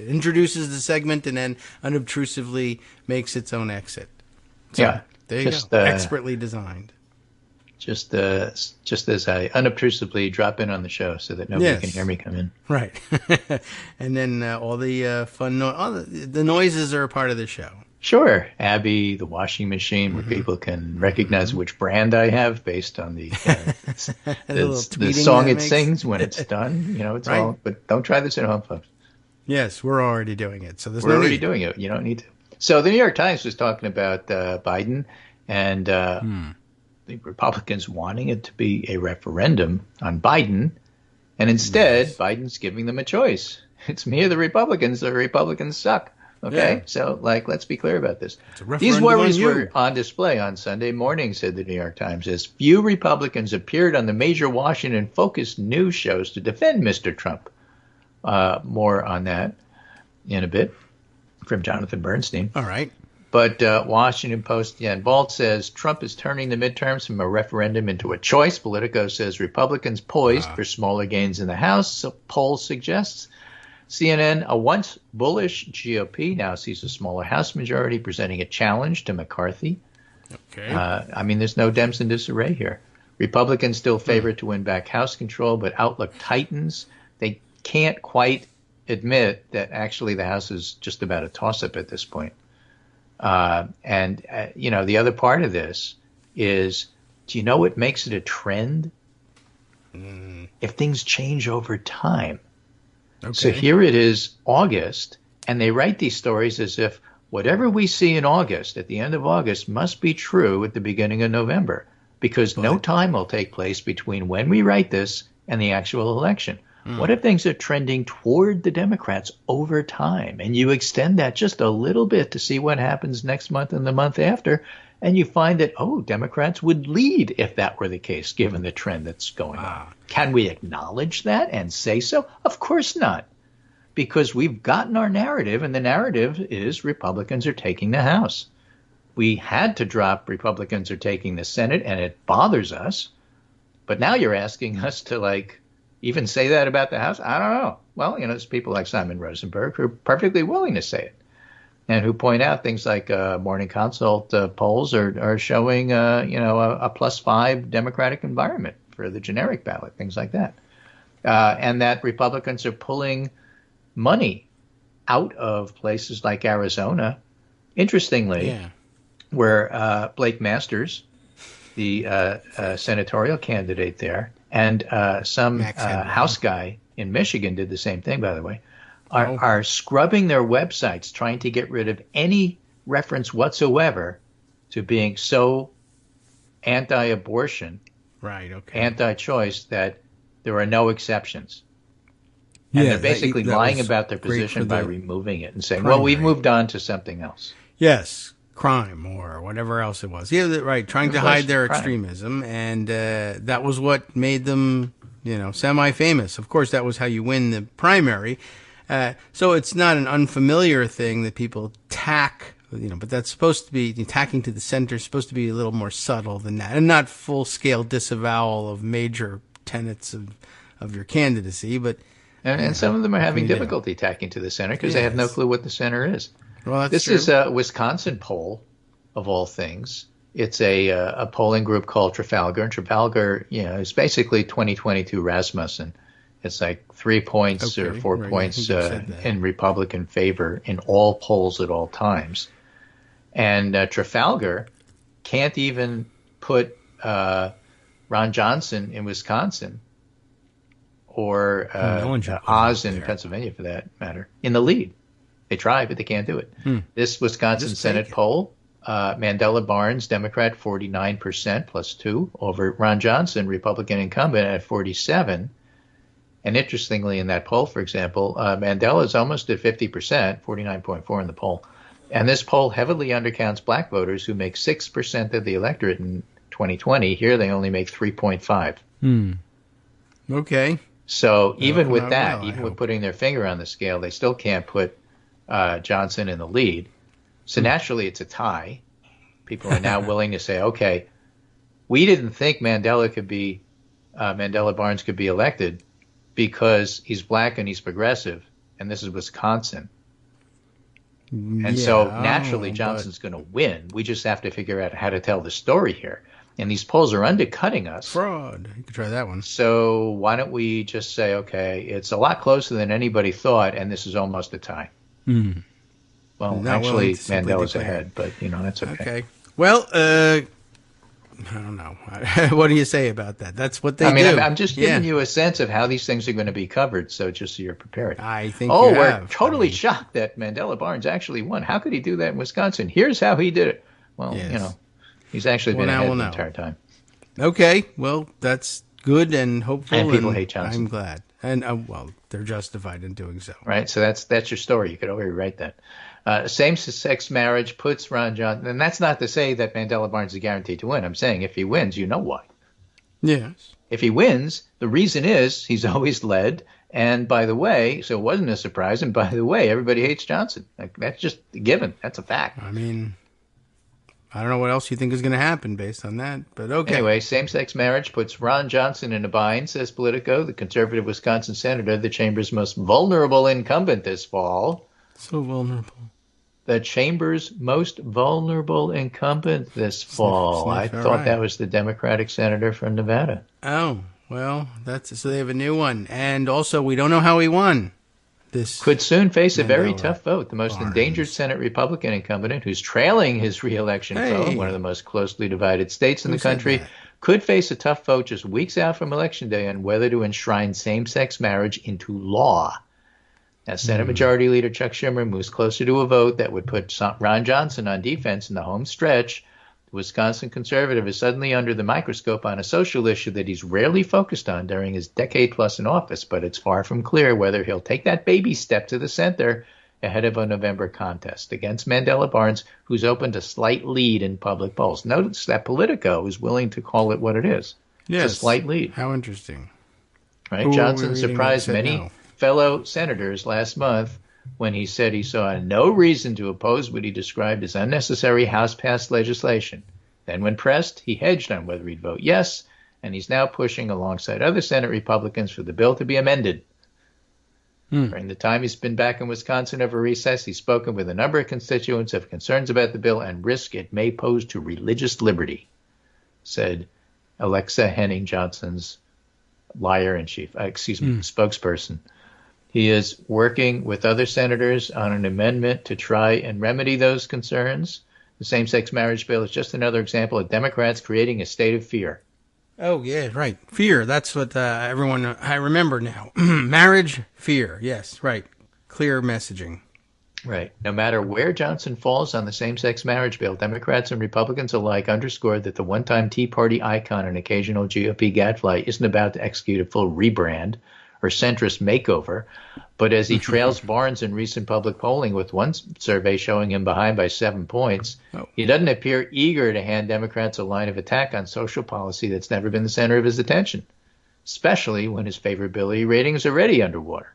introduces the segment and then unobtrusively makes its own exit. So, yeah. There you go. Expertly designed. Just as I unobtrusively drop in on the show so that nobody can hear me come in. Right. And then all the fun the noises are a part of the show. Sure. Abby, the washing machine, where people can recognize which brand I have based on the song it sings when it's done. It's right. all. But don't try this at home, folks. Yes, we're already doing it. So we're already doing it. You don't need to. So the New York Times was talking about Biden and the Republicans wanting it to be a referendum on Biden. And instead, Biden's giving them a choice. It's me or the Republicans. The Republicans suck. Okay, yeah. So let's be clear about this. These worries were on display on Sunday morning, said the New York Times, as few Republicans appeared on the major Washington-focused news shows to defend Mr. Trump. More on that in a bit from Jonathan Bernstein. All right. But Washington Post again, Balt says Trump is turning the midterms from a referendum into a choice. Politico says Republicans poised for smaller gains in the House. So poll suggests. CNN, a once bullish GOP now sees a smaller House majority presenting a challenge to McCarthy. Okay. I mean, there's no Dems in disarray here. Republicans still favored to win back House control, but outlook tightens. They can't quite admit that actually the House is just about a toss-up at this point. The other part of this is, do you know what makes it a trend? If things change over time. Okay. So here it is August, and they write these stories as if whatever we see in August, at the end of August, must be true at the beginning of November, because no time will take place between when we write this and the actual election. What if things are trending toward the Democrats over time, and you extend that just a little bit to see what happens next month and the month after, and you find that, Democrats would lead if that were the case, given the trend that's going on. Can we acknowledge that and say so? Of course not, because we've gotten our narrative, and the narrative is Republicans are taking the House. We had to drop Republicans are taking the Senate, and it bothers us. But now you're asking us to, even say that about the House? I don't know. Well, there's people like Simon Rosenberg who are perfectly willing to say it, and who point out things like Morning Consult polls are showing, a +5 Democratic environment for the generic ballot, things like that. And that Republicans are pulling money out of places like Arizona. Interestingly, where Blake Masters, the senatorial candidate there, and some House guy in Michigan did the same thing, by the way, are scrubbing their websites, trying to get rid of any reference whatsoever to being so anti-abortion, anti-choice, that there are no exceptions. And they're basically lying about their position by removing it and saying, well, we've moved on to something else. Yes. Crime or whatever else it was. Yeah, right. Trying to hide their extremism. And that was what made them, semi-famous. Of course, that was how you win the primary. So it's not an unfamiliar thing that people tack, but that's supposed to be, tacking to the center is supposed to be a little more subtle than that, and not full-scale disavowal of major tenets of your candidacy. But and some of them are having difficulty tacking to the center because they have no clue what the center is. Well, this is a Wisconsin poll, of all things. It's a polling group called Trafalgar, and Trafalgar, is basically 2022 Rasmussen. It's like 3 points or 4 points in Republican favor in all polls at all times. And Trafalgar can't even put Ron Johnson in Wisconsin or Oz in Pennsylvania, for that matter, in the lead. They try, but they can't do it. This Wisconsin Senate poll, Mandela Barnes, Democrat, 49% +2 over Ron Johnson, Republican incumbent, at 47. And interestingly, in that poll, for example, Mandela is almost at 50%, 49.4 in the poll. And this poll heavily undercounts black voters, who make 6% of the electorate in 2020. Here, they only make 3.5. Okay. So even with that, even with putting their finger on the scale, they still can't put Johnson in the lead. So naturally, it's a tie. People are now willing to say, okay, we didn't think Mandela Barnes could be elected because he's black and he's progressive, and this is Wisconsin. And so naturally, Johnson's going to win. We just have to figure out how to tell the story here. And these polls are undercutting us. Fraud. You could try that one. So why don't we just say, okay, it's a lot closer than anybody thought, and this is almost a tie. Well, actually, Mandela's ahead, but, that's okay. Okay. Well, I don't know. What do you say about that? That's what they do. I'm just giving you a sense of how these things are going to be covered, so just so you're prepared. I think we're totally shocked that Mandela Barnes actually won. How could he do that in Wisconsin? Here's how he did it. Well, he's actually been ahead the entire time. Okay. Well, that's good and hopeful. And people hate Johnson. I'm glad. And, they're justified in doing so. Right. So that's your story. You could already write that. Same-sex marriage puts Ron Johnson, and that's not to say that Mandela Barnes is guaranteed to win. I'm saying if he wins, you know why. Yes. If he wins, the reason is he's always led And by the way, so it wasn't a surprise. And by the way, everybody hates Johnson. Like, that's just a given. That's a fact. I mean, I don't know what else you think is going to happen based on that, but okay. Anyway, same-sex marriage puts Ron Johnson in a bind, says Politico, the conservative Wisconsin senator, the chamber's most vulnerable incumbent this fall. So vulnerable. The chamber's most vulnerable incumbent this fall. I thought that was the Democratic senator from Nevada. Oh, well, so they have a new one. And also, we don't know how he won. This could soon face a very tough vote. The most endangered Senate Republican incumbent, who's trailing his re-election foe in one of the most closely divided states in the country, could face a tough vote just weeks out from Election Day on whether to enshrine same-sex marriage into law. Now, Senate Majority Leader Chuck Schumer moves closer to a vote that would put Ron Johnson on defense in the home stretch. The Wisconsin conservative is suddenly under the microscope on a social issue that he's rarely focused on during his decade-plus in office, but it's far from clear whether he'll take that baby step to the center ahead of a November contest against Mandela Barnes, who's opened a slight lead in public polls. Notice that Politico is willing to call it what it is. Yes. It's a slight lead. How interesting. Right? Johnson surprised many fellow senators last month when he said he saw no reason to oppose what he described as unnecessary House-passed legislation. Then when pressed, he hedged on whether he'd vote yes, and he's now pushing alongside other Senate Republicans for the bill to be amended. During the time he's been back in Wisconsin over recess, he's spoken with a number of constituents of concerns about the bill and risk it may pose to religious liberty, said Alexa Henning, Johnson's spokesperson. He is working with other senators on an amendment to try and remedy those concerns. The same-sex marriage bill is just another example of Democrats creating a state of fear. Oh, yeah, right. Fear. That's what everyone, I remember now. Marriage, fear. Yes, right. Clear messaging. Right. No matter where Johnson falls on the same-sex marriage bill, Democrats and Republicans alike underscored that the one-time Tea Party icon and occasional GOP gadfly isn't about to execute a full rebrand or centrist makeover, but as he trails Barnes in recent public polling, with one survey showing him behind by 7 points, he doesn't appear eager to hand Democrats a line of attack on social policy that's never been the center of his attention, especially when his favorability rating is already underwater.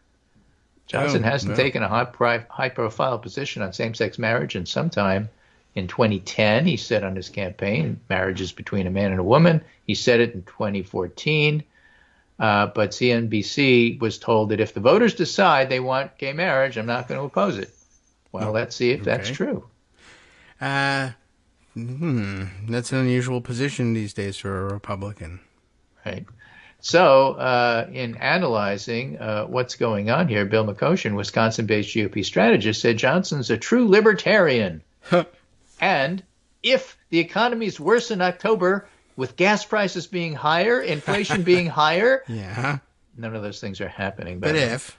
Johnson hasn't taken a high-profile position on same-sex marriage in some time. In 2010, he said on his campaign, marriage is between a man and a woman. He said it in 2014. But CNBC was told that if the voters decide they want gay marriage, I'm not going to oppose it. Well, let's see if that's true. That's an unusual position these days for a Republican. Right. So in analyzing what's going on here, Bill McCoshen, Wisconsin-based GOP strategist, said Johnson's a true libertarian. And if the economy's worse in October, with gas prices being higher, inflation being higher, none of those things are happening. But if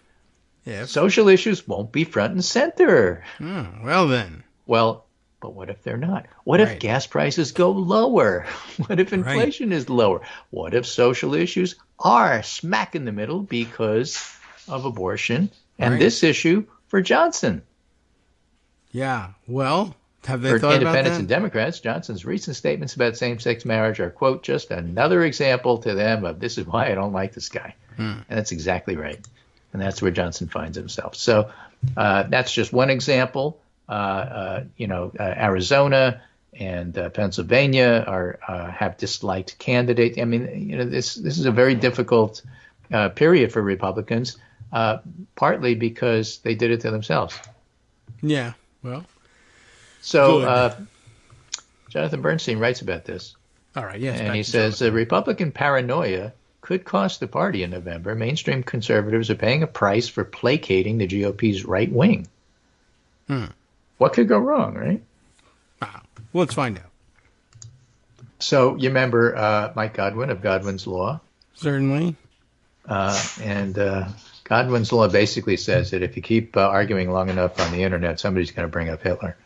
social issues won't be front and center. Well then. Well, but what if they're not? What if gas prices go lower? What if inflation is lower? What if social issues are smack in the middle because of abortion and this issue for Johnson? Yeah, well, have they for thought independents about that? and Democrats, Johnson's recent statements about same-sex marriage are, quote, just another example to them of this is why I don't like this guy. And that's exactly right. And that's where Johnson finds himself. So that's just one example. Arizona and Pennsylvania have disliked candidates. I mean, this is a very difficult period for Republicans, partly because they did it to themselves. Yeah, well. So Jonathan Bernstein writes about this. All right, yes. And he says, Republican paranoia could cost the party in November. Mainstream conservatives are paying a price for placating the GOP's right wing. What could go wrong, right? Well, let's find out. So you remember Mike Godwin of Godwin's Law? Certainly. And Godwin's Law basically says that if you keep arguing long enough on the internet, somebody's going to bring up Hitler.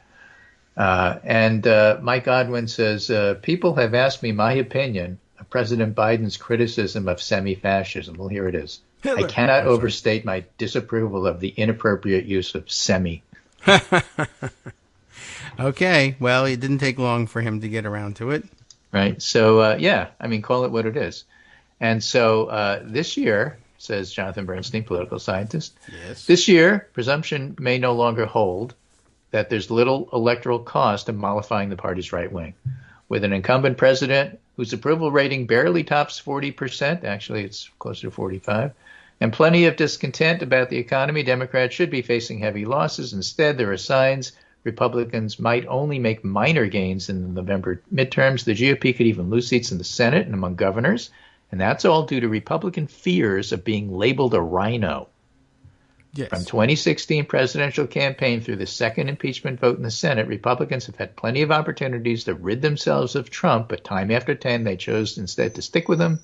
And Mike Godwin says, people have asked me my opinion of President Biden's criticism of semi-fascism. Well, here it is. Hitler. I cannot overstate my disapproval of the inappropriate use of semi. Okay. Well, it didn't take long for him to get around to it. Right. So, call it what it is. And so this year, says Jonathan Bernstein, political scientist. Yes. This year, presumption may no longer hold that there's little electoral cost in mollifying the party's right wing. With an incumbent president whose approval rating barely tops 40%, actually it's closer to 45, and plenty of discontent about the economy, Democrats should be facing heavy losses. Instead, there are signs Republicans might only make minor gains in the November midterms. The GOP could even lose seats in the Senate and among governors, and that's all due to Republican fears of being labeled a rhino. Yes. From 2016 presidential campaign through the second impeachment vote in the Senate, Republicans have had plenty of opportunities to rid themselves of Trump, but time after time they chose instead to stick with him,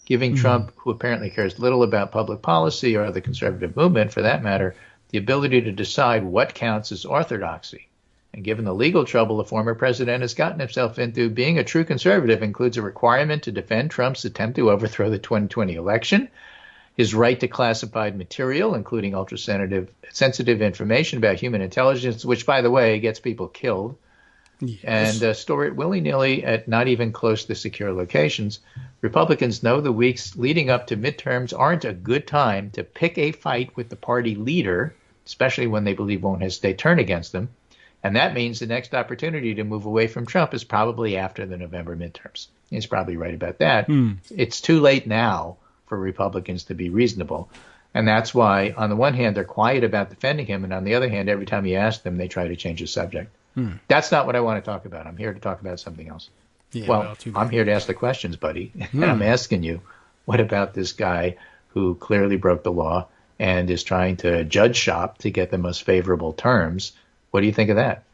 giving Trump, who apparently cares little about public policy or the conservative movement for that matter, the ability to decide what counts as orthodoxy. And given the legal trouble the former president has gotten himself into, being a true conservative includes a requirement to defend Trump's attempt to overthrow the 2020 election, his right to classified material, including ultra-sensitive information about human intelligence, which, by the way, gets people killed, and store it willy-nilly at not even close to secure locations. Republicans know the weeks leading up to midterms aren't a good time to pick a fight with the party leader, especially when they believe won't hesitate turn against them. And that means the next opportunity to move away from Trump is probably after the November midterms. He's probably right about that. It's too late now for Republicans to be reasonable. And that's why, on the one hand, they're quiet about defending him, and on the other hand, every time you ask them, they try to change the subject. That's not what I want to talk about. I'm here to talk about something else. Yeah, well, I'm here to ask the questions, buddy. And I'm asking you, what about this guy who clearly broke the law and is trying to judge shop to get the most favorable terms? What do you think of that?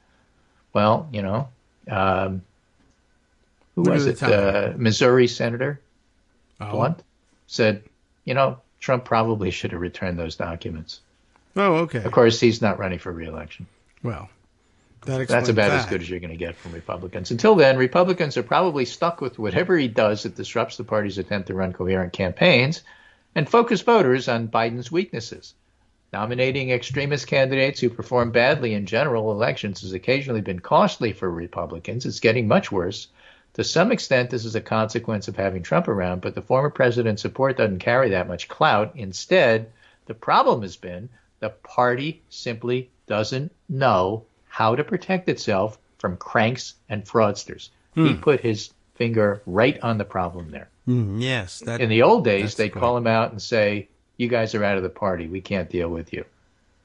Well, you know, who was it? Missouri Senator Blunt said, you know, Trump probably should have returned those documents. Oh, okay. Of course, he's not running for re-election. Well, that's about as good as you're going to get from Republicans. Until then, Republicans are probably stuck with whatever he does that disrupts the party's attempt to run coherent campaigns and focus voters on Biden's weaknesses. Nominating extremist candidates who perform badly in general elections has occasionally been costly for Republicans. It's getting much worse. To some extent, this is a consequence of having Trump around, but the former president's support doesn't carry that much clout. Instead, the problem has been the party simply doesn't know how to protect itself from cranks and fraudsters. He put his finger right on the problem there. Yes. In the old days, they'd call him out and say, you guys are out of the party. We can't deal with you.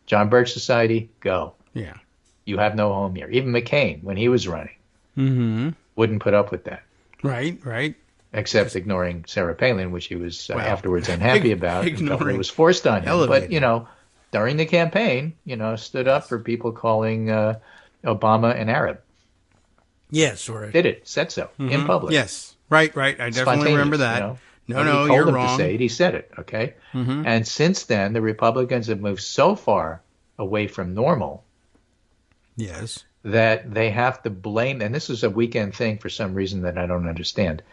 John Birch Society, go. Yeah. You have no home here. Even McCain, when he was running, wouldn't put up with that. Right. Except ignoring Sarah Palin, which he was afterwards unhappy about. Ignoring. It was forced on him. Elevated. But, you know, during the campaign, you know, stood up for people calling Obama an Arab. Yes, or did it, said so in public. Yes, right. I definitely remember that. You know? No, told you're him wrong. To say it, he said it, okay? And since then, the Republicans have moved so far away from normal yes, that they have to blame, and this is a weekend thing for some reason that I don't understand.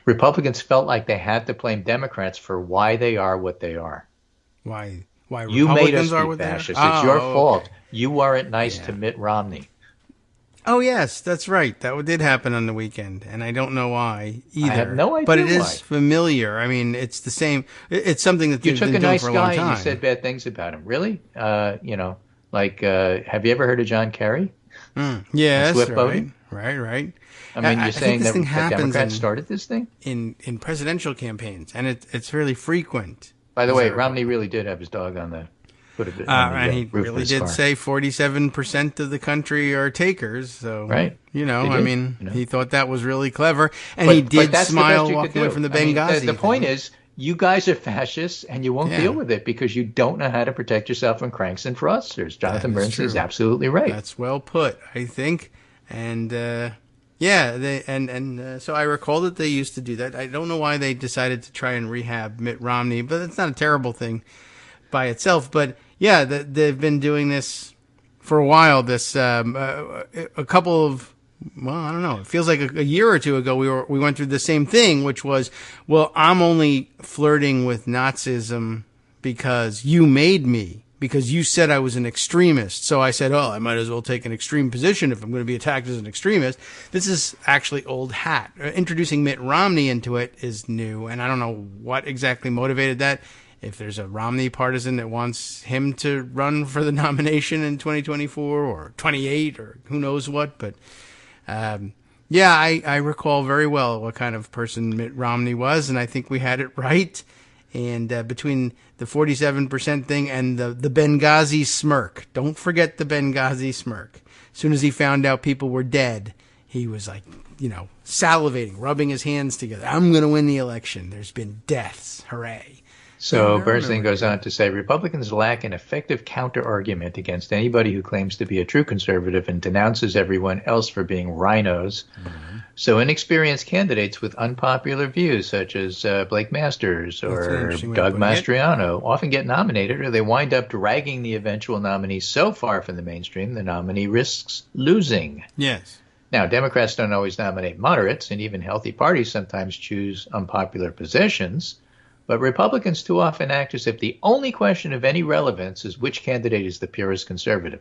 Republicans felt like they had to blame Democrats for why they are what they are. Why you made us Republicans are be what they are? fascists. It's your fault. You weren't nice to Mitt Romney. Oh, yes, that's right. That did happen on the weekend, and I don't know why either. I have no idea but it why. is familiar. I mean, it's the same. It's something that You they've took been a doing nice for a long guy time. and you said bad things about him. Really? You know, like, have you ever heard of John Kerry? Yes, Swift voting? Right. I mean, you're I saying think this that thing the happens Democrats started this thing? in presidential campaigns, and it's fairly frequent. By the way, Romney really did have his dog on the foot of it. And he roof of really his did car. say 47% of the country are takers. So, Right. you know, They I did, mean, you know. he thought that was really clever. And But- he but did that's the smile best you walking could away do. from the I mean, Benghazi. the point thing. is, you guys are fascists, and you won't Yeah. deal with it because you don't know how to protect yourself from cranks and fraudsters. Jonathan That is Bernstein is true. absolutely right. That's well put, I think. And so I recall that they used to do that. I don't know why they decided to try and rehab Mitt Romney, but it's not a terrible thing by itself. But yeah, they've been doing this for a while. This a couple of, well, I don't know. It feels like a year or two ago we went through the same thing, which was, well, I'm only flirting with Nazism because you made me, because you said I was an extremist. So I said, oh, I might as well take an extreme position if I'm going to be attacked as an extremist. This is actually old hat. Introducing Mitt Romney into it is new, and I don't know what exactly motivated that. if there's a Romney partisan that wants him to run for the nomination in 2024 or 28 or who knows what. But yeah, I recall very well what kind of person Mitt Romney was, and I think we had it right. And between the 47% thing and the Benghazi smirk, don't forget the Benghazi smirk. As soon as he found out people were dead, he was like, salivating, rubbing his hands together. I'm going to win the election. There's been deaths. Hooray. So Bernstein goes on to say, Republicans lack an effective counter-argument against anybody who claims to be a true conservative and denounces everyone else for being rhinos. Mm-hmm. So inexperienced candidates with unpopular views, such as Blake Masters or Doug Mastriano, often get nominated, or they wind up dragging the eventual nominee so far from the mainstream, the nominee risks losing. Yes. Now, Democrats don't always nominate moderates, and even healthy parties sometimes choose unpopular positions. But Republicans too often act as if the only question of any relevance is which candidate is the purest conservative.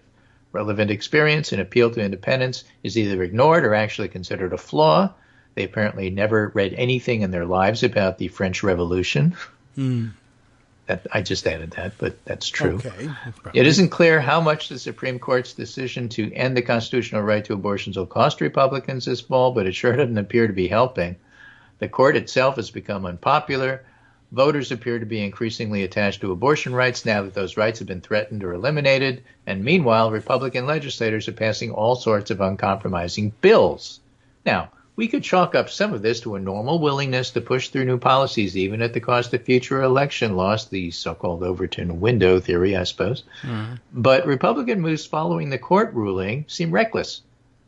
Relevant experience and appeal to independence is either ignored or actually considered a flaw. They apparently never read anything in their lives about the French Revolution. I just added that, but that's true. Okay. It isn't clear how much the Supreme Court's decision to end the constitutional right to abortions will cost Republicans this fall, but it sure doesn't appear to be helping. The court itself has become unpopular. Voters appear to be increasingly attached to abortion rights now that those rights have been threatened or eliminated. And meanwhile, Republican legislators are passing all sorts of uncompromising bills. Now, we could chalk up some of this to a normal willingness to push through new policies, even at the cost of future election loss, the so-called Overton window theory, I suppose. Mm-hmm. But Republican moves following the court ruling seem reckless.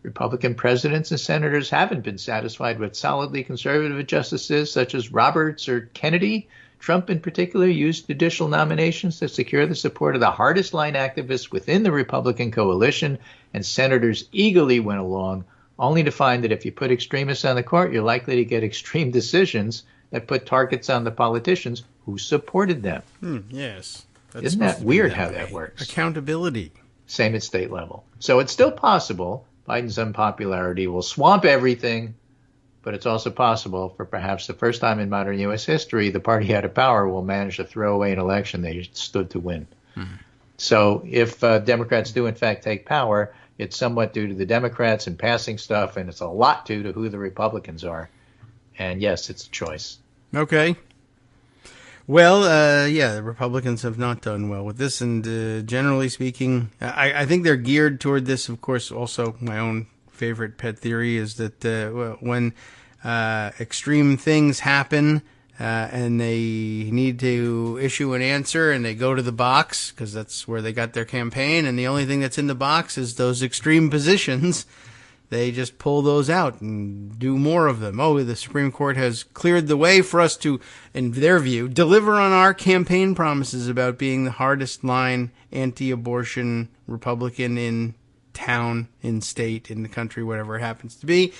Republican presidents and senators haven't been satisfied with solidly conservative justices such as Roberts or Kennedy. Trump, in particular, used judicial nominations to secure the support of the hardest-line activists within the Republican coalition, and senators eagerly went along, only to find that if you put extremists on the court, you're likely to get extreme decisions that put targets on the politicians who supported them. Yes. Isn't that weird how that works? Accountability. Same at state level. So it's still possible Biden's unpopularity will swamp everything, but it's also possible for perhaps the first time in modern U.S. history, the party out of power will manage to throw away an election they stood to win. So if Democrats do, in fact, take power, it's somewhat due to the Democrats and passing stuff, and it's a lot due to who the Republicans are. And yes, it's a choice. Okay. Well, yeah, the Republicans have not done well with this, and generally speaking, I think they're geared toward this. Of course, also my own favorite pet theory is that when extreme things happen and they need to issue an answer and they go to the box, because that's where they got their campaign, and the only thing that's in the box is those extreme positions, they just pull those out and do more of them. Oh, the Supreme Court has cleared the way for us to, in their view, deliver on our campaign promises about being the hardest line anti-abortion Republican in town, in state, in the country, whatever it happens to be.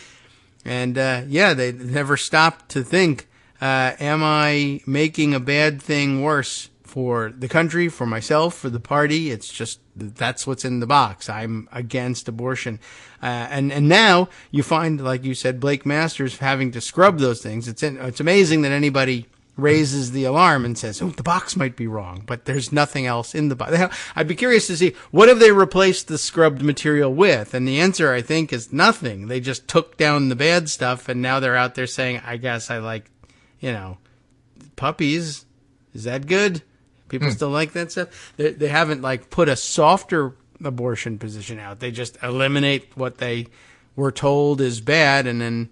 And, yeah, they never stopped to think, am I making a bad thing worse for the country, for myself, for the party? It's just, that's what's in the box. I'm against abortion. And now you find, like you said, Blake Masters having to scrub those things. It's amazing that anybody raises the alarm and says, oh, the box might be wrong, but there's nothing else in the box. I'd be curious to see, what have they replaced the scrubbed material with? And the answer, I think, is nothing. They just took down the bad stuff, and now they're out there saying, I guess I like, puppies. Is that good? People still like that stuff. They haven't put a softer abortion position out. They just eliminate what they were told is bad, and then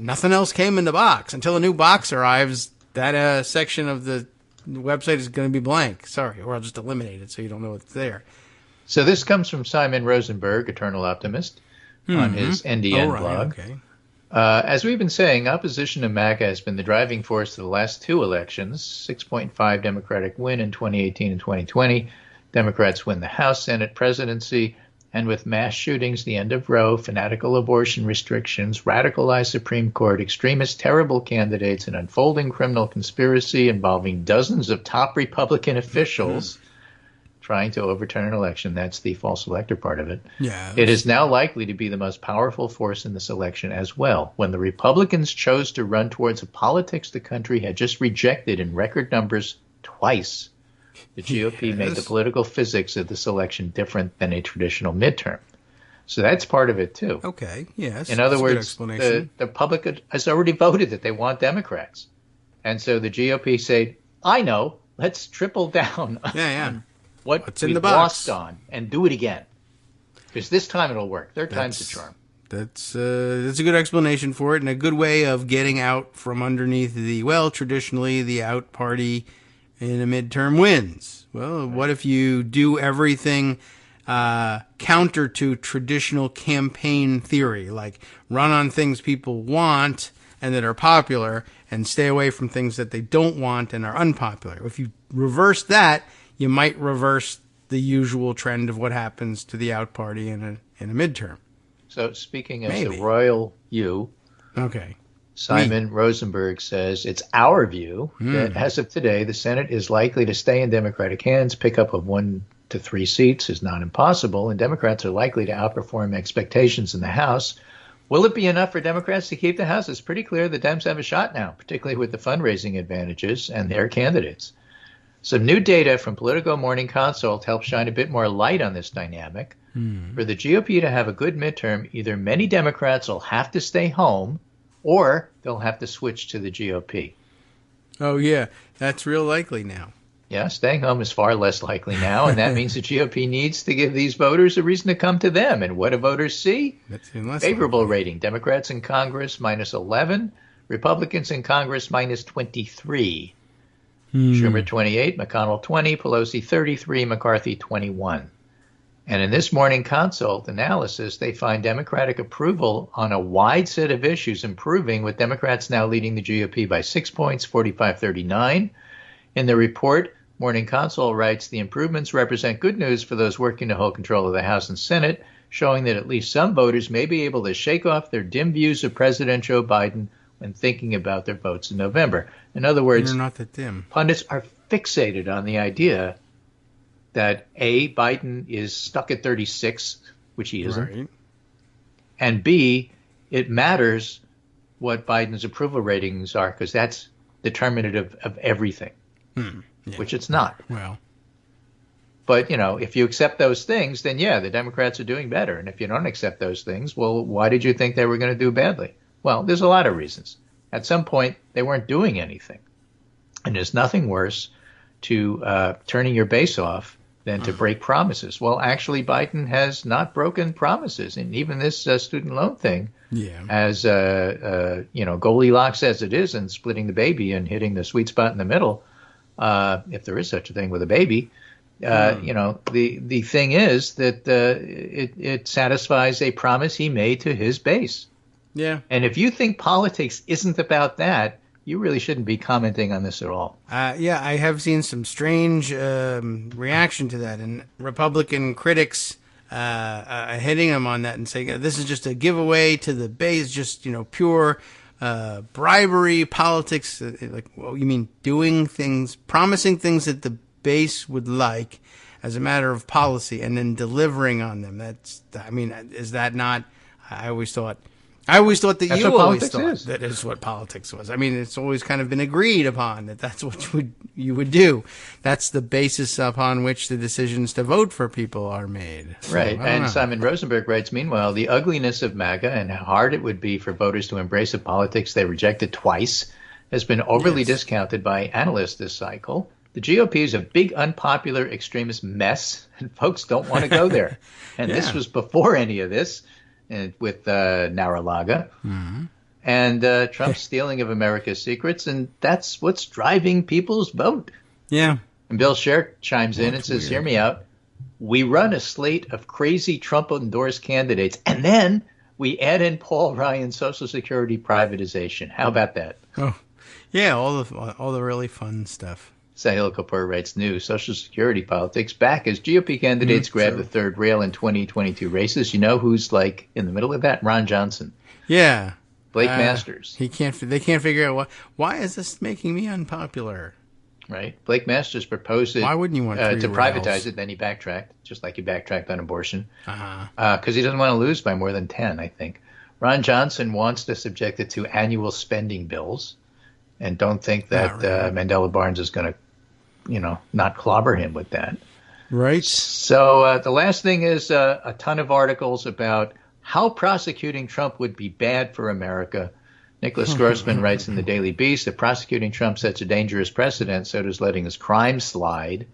nothing else came in the box until a new box arrives. That section of the website is going to be blank. Sorry, or I'll just eliminate it so you don't know it's there. So this comes from Simon Rosenberg, Eternal Optimist, on his NDN blog. Okay. As we've been saying, opposition to MAGA has been the driving force of the last two elections. 6.5 Democratic win in 2018 and 2020. Democrats win the House, Senate, presidency. And with mass shootings, the end of Roe, fanatical abortion restrictions, radicalized Supreme Court, extremist terrible candidates, an unfolding criminal conspiracy involving dozens of top Republican officials trying to overturn an election. That's the false elector part of it. Yeah, it is now likely to be the most powerful force in this election as well. When the Republicans chose to run towards a politics the country had just rejected in record numbers twice. The GOP made the political physics of this election different than a traditional midterm. So that's part of it, too. Okay, yes. In other words, the public has already voted that they want Democrats. And so the GOP say, I know, let's triple down on what's in the box. Lost on and do it again. Because this time it'll work. Third time's the charm. That's a good explanation for it and a good way of getting out from underneath traditionally the out party in a midterm wins. Well, what if you do everything counter to traditional campaign theory, like run on things people want and that are popular and stay away from things that they don't want and are unpopular? If you reverse that, you might reverse the usual trend of what happens to the out party in a midterm. So speaking as the royal you, Simon Rosenberg says it's our view that as of today, the Senate is likely to stay in Democratic hands. Pickup of 1 to 3 seats is not impossible, and Democrats are likely to outperform expectations in the House. Will it be enough for Democrats to keep the House? It's pretty clear the Dems have a shot now, particularly with the fundraising advantages and their candidates. Some new data from Politico Morning Consult helps shine a bit more light on this dynamic. For the GOP to have a good midterm, either many Democrats will have to stay home or they'll have to switch to the GOP. Oh, yeah. That's real likely now. Yeah, staying home is far less likely now, and that means the GOP needs to give these voters a reason to come to them. And what do voters see? Favorable rating. Democrats in Congress -11, Republicans in Congress -23. Schumer 28, McConnell 20, Pelosi 33, McCarthy 21. And in this Morning Consult analysis, they find Democratic approval on a wide set of issues improving, with Democrats now leading the GOP by 6 points, 45-39. In the report, Morning Consult writes, the improvements represent good news for those working to hold control of the House and Senate, showing that at least some voters may be able to shake off their dim views of President Joe Biden when thinking about their votes in November. In other words, they're not that dim. Pundits are fixated on the idea that A, Biden is stuck at 36, which he isn't, right, and B, it matters what Biden's approval ratings are because that's determinative of everything, which it's not. Well, but, if you accept those things, then, the Democrats are doing better. And if you don't accept those things, well, why did you think they were going to do badly? Well, there's a lot of reasons. At some point, they weren't doing anything. And there's nothing worse to turning your base off than to break promises. Well, actually, Biden has not broken promises. And even this student loan thing, as Goldilocks as it is, and splitting the baby and hitting the sweet spot in the middle, if there is such a thing with a baby, the thing is that it satisfies a promise he made to his base. Yeah. And if you think politics isn't about that, you really shouldn't be commenting on this at all. I have seen some strange reaction to that, and Republican critics hitting him on that and saying this is just a giveaway to the base, just pure bribery politics. Like, well, you mean doing things, promising things that the base would like as a matter of policy, and then delivering on them? Is that not? I always thought that that's you always thought that is what politics was. It's always kind of been agreed upon that that's what you would do. That's the basis upon which the decisions to vote for people are made. So, right. And Simon Rosenberg writes, meanwhile, the ugliness of MAGA and how hard it would be for voters to embrace a politics they rejected twice has been overly discounted by analysts this cycle. The GOP is a big, unpopular, extremist mess, and folks don't want to go there. And this was before any of this. With Mar-a-Lago and Trump's stealing of America's secrets, and that's what's driving people's vote. Yeah. And Bill Scher chimes in and says, hear me out. We run a slate of crazy Trump-endorsed candidates, and then we add in Paul Ryan's Social Security privatization. How about that? Oh, yeah, all the really fun stuff. Sahil Kapoor writes, new Social Security politics back as GOP candidates grab the third rail in 2022 races. You know who's like in the middle of that? Ron Johnson. Yeah. Blake Masters. They can't figure out why is this making me unpopular? Right. Blake Masters proposed it. Why wouldn't you want to privatize it? Then he backtracked, just like he backtracked on abortion. Because he doesn't want to lose by more than 10, I think. Ron Johnson wants to subject it to annual spending bills, and don't think that Mandela Barnes is going to not clobber him with that. Right. So the last thing is a ton of articles about how prosecuting Trump would be bad for America. Nicholas Grossman writes in the Daily Beast that prosecuting Trump sets a dangerous precedent, so does letting his crime slide.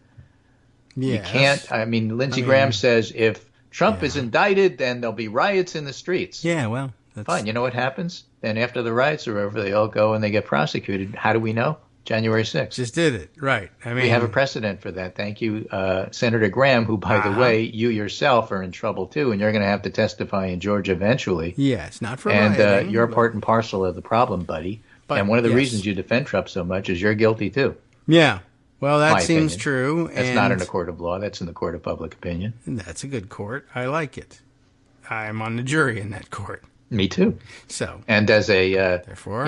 Yes. You can't, Lindsey Graham says if Trump is indicted, then there'll be riots in the streets. Yeah, well, Fine. You know what happens? Then after the riots are over, they all go and they get prosecuted. How do we know? January 6th. Just did it. Right. We have a precedent for that. Thank you, Senator Graham, who, by the way, you yourself are in trouble, too, and you're going to have to testify in Georgia eventually. Yes, not for rioting. And you're but... part and parcel of the problem, buddy. And one of the reasons you defend Trump so much is you're guilty, too. Yeah. Well, that seems true. That's not in a court of law. That's in the court of public opinion. That's a good court. I like it. I'm on the jury in that court. Me too. So, and as a therefore,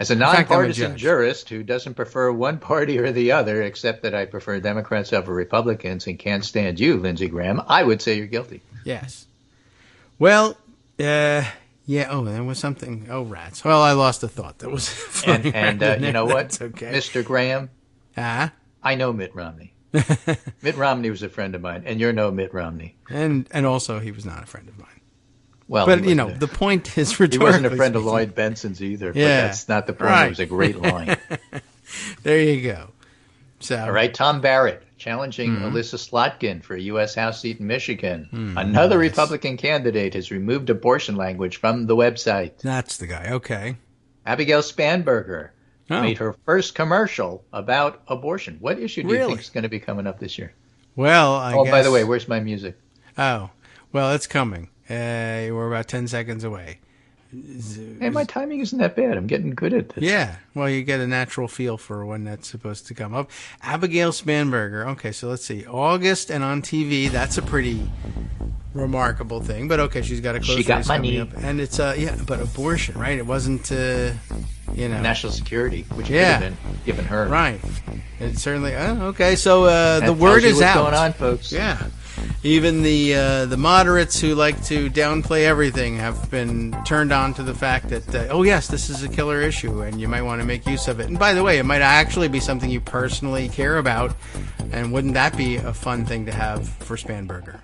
as a nonpartisan jurist who doesn't prefer one party or the other, except that I prefer Democrats over Republicans and can't stand you, Lindsey Graham, I would say you're guilty. Yes. Well, yeah. Oh, there was something. Oh, rats. Well, I lost a thought. That was funny. And you know what, okay. Mr. Graham? I know Mitt Romney. Mitt Romney was a friend of mine, and you're no Mitt Romney. And also, he was not a friend of mine. Well, but the point is rhetorically. He wasn't a friend of Lloyd Benson's either. Yeah, but that's not the point. Right. It was a great line. There you go. So, all right, Tom Barrett challenging Alyssa Slotkin for a U.S. House seat in Michigan. Another Republican candidate has removed abortion language from the website. That's the guy. Okay. Abigail Spanberger made her first commercial about abortion. What issue do you think is going to be coming up this year? Well, I guess... by the way, where's my music? Oh, well, it's coming. We're about 10 seconds away. Hey, my timing isn't that bad. I'm getting good at this. Yeah. Well, you get a natural feel for when that's supposed to come up. Abigail Spanberger. Okay, so let's see. August and on TV. That's a pretty remarkable thing. But okay, she's got a close She got money. Up. And it's, but abortion, right? It wasn't, national security, which could have been given her. Right. It certainly, okay. So the word is out. What's going on, folks? Yeah. Even the moderates who like to downplay everything have been turned on to the fact that, this is a killer issue and you might want to make use of it. And by the way, it might actually be something you personally care about. And wouldn't that be a fun thing to have for Spanberger?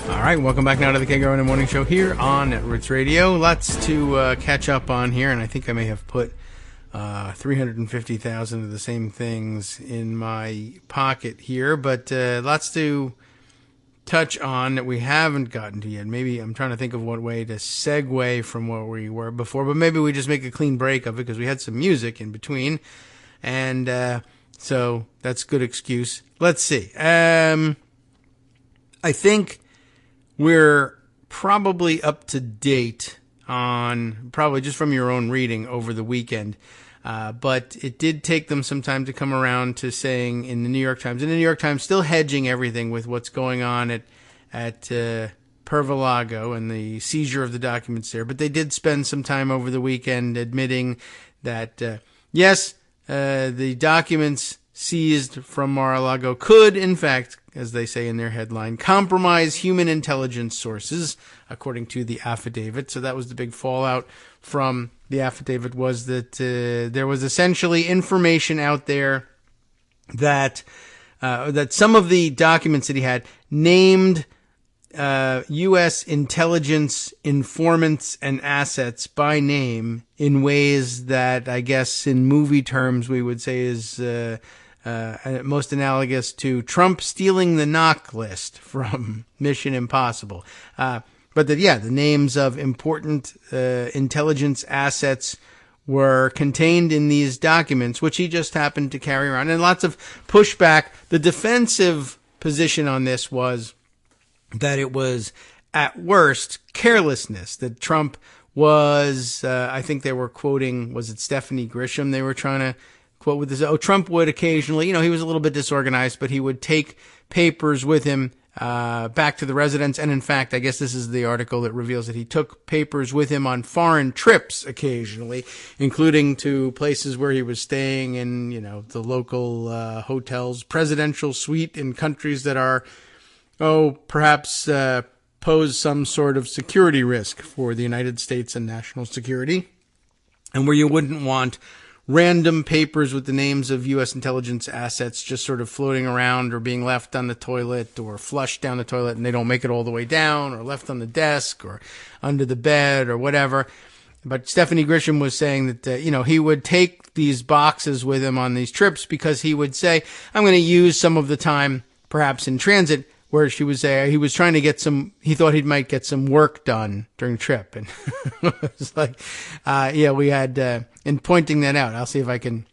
All right, welcome back now to the Kagro in the Morning Show here on Roots Radio. Lots to catch up on here, and I think I may have put 350,000 of the same things in my pocket here, but lots to touch on that we haven't gotten to yet. Maybe I'm trying to think of what way to segue from where we were before, but maybe we just make a clean break of it because we had some music in between, and so that's a good excuse. Let's see. I think we're probably up to date on, probably just from your own reading over the weekend. But it did take them some time to come around to saying in the New York Times, still hedging everything with what's going on at Pervalago and the seizure of the documents there. But they did spend some time over the weekend admitting that, yes, the documents seized from Mar-a-Lago could, in fact, as they say in their headline, compromise human intelligence sources, according to the affidavit. So that was the big fallout from the affidavit, was that there was essentially information out there that that some of the documents that he had named U.S. intelligence informants and assets by name in ways that I guess in movie terms we would say is most analogous to Trump stealing the knock list from Mission Impossible. But that, the names of important intelligence assets were contained in these documents, which he just happened to carry around. And lots of pushback. The defensive position on this was that it was, at worst, carelessness, that Trump was, I think they were quoting, was it Stephanie Grisham they were trying to quote with this? Trump would occasionally, he was a little bit disorganized, but he would take papers with him back to the residence. And in fact, I guess this is the article that reveals that he took papers with him on foreign trips occasionally, including to places where he was staying in, the local hotels, presidential suite in countries that are, perhaps pose some sort of security risk for the United States and national security. and where you wouldn't want random papers with the names of U.S. intelligence assets just sort of floating around or being left on the toilet or flushed down the toilet and they don't make it all the way down, or left on the desk or under the bed or whatever. But Stephanie Grisham was saying that, he would take these boxes with him on these trips because he would say, I'm going to use some of the time perhaps in transit, where she was there. He was trying to he thought he might get some work done during the trip. And it was like, we had, in pointing that out, I'll see if I can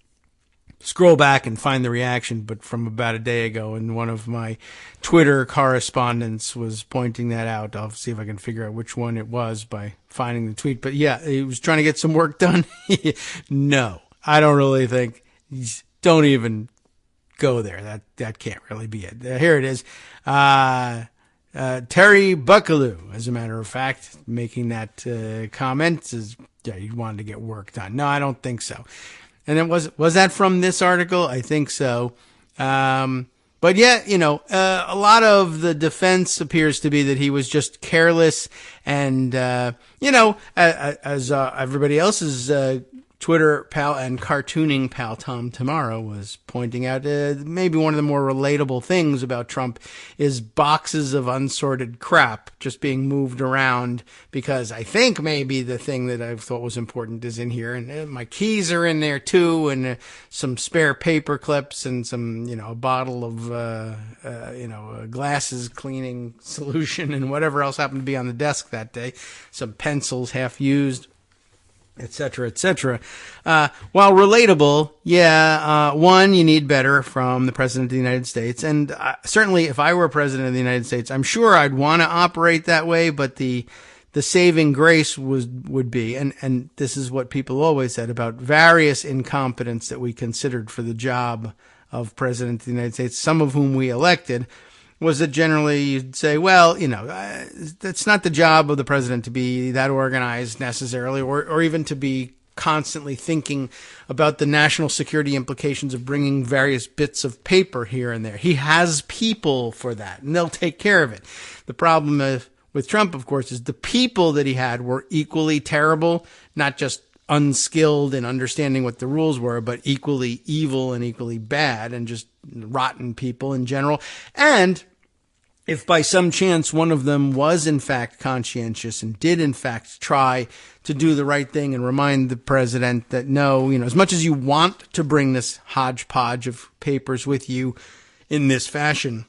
scroll back and find the reaction, but from about a day ago, and one of my Twitter correspondents was pointing that out. I'll see if I can figure out which one it was by finding the tweet. But yeah, he was trying to get some work done. No, I don't really think, don't even go there. That can't really be it. Here it is. Terry Buckaloo, as a matter of fact, making that comment, is he wanted to get work done. No, I don't think so. And it was that from this article? I think so. But yeah, a lot of the defense appears to be that he was just careless and, as everybody else's Twitter pal and cartooning pal Tom Tomorrow was pointing out, maybe one of the more relatable things about Trump is boxes of unsorted crap just being moved around, because I think maybe the thing that I thought was important is in here, and my keys are in there too, and some spare paper clips and some, a bottle of, a glasses cleaning solution and whatever else happened to be on the desk that day, some pencils half used, etc., etc. While relatable, one, you need better from the President of the United States. And certainly if I were President of the United States, I'm sure I'd want to operate that way, but the saving grace would be, and this is what people always said about various incompetents that we considered for the job of President of the United States, some of whom we elected, was that generally you'd say, well, that's not the job of the president to be that organized necessarily, or even to be constantly thinking about the national security implications of bringing various bits of paper here and there. He has people for that, and they'll take care of it. The problem with Trump, of course, is the people that he had were equally terrible, not just unskilled in understanding what the rules were, but equally evil and equally bad, and just rotten people in general. And if by some chance one of them was in fact conscientious and did in fact try to do the right thing and remind the president that no, as much as you want to bring this hodgepodge of papers with you in this fashion,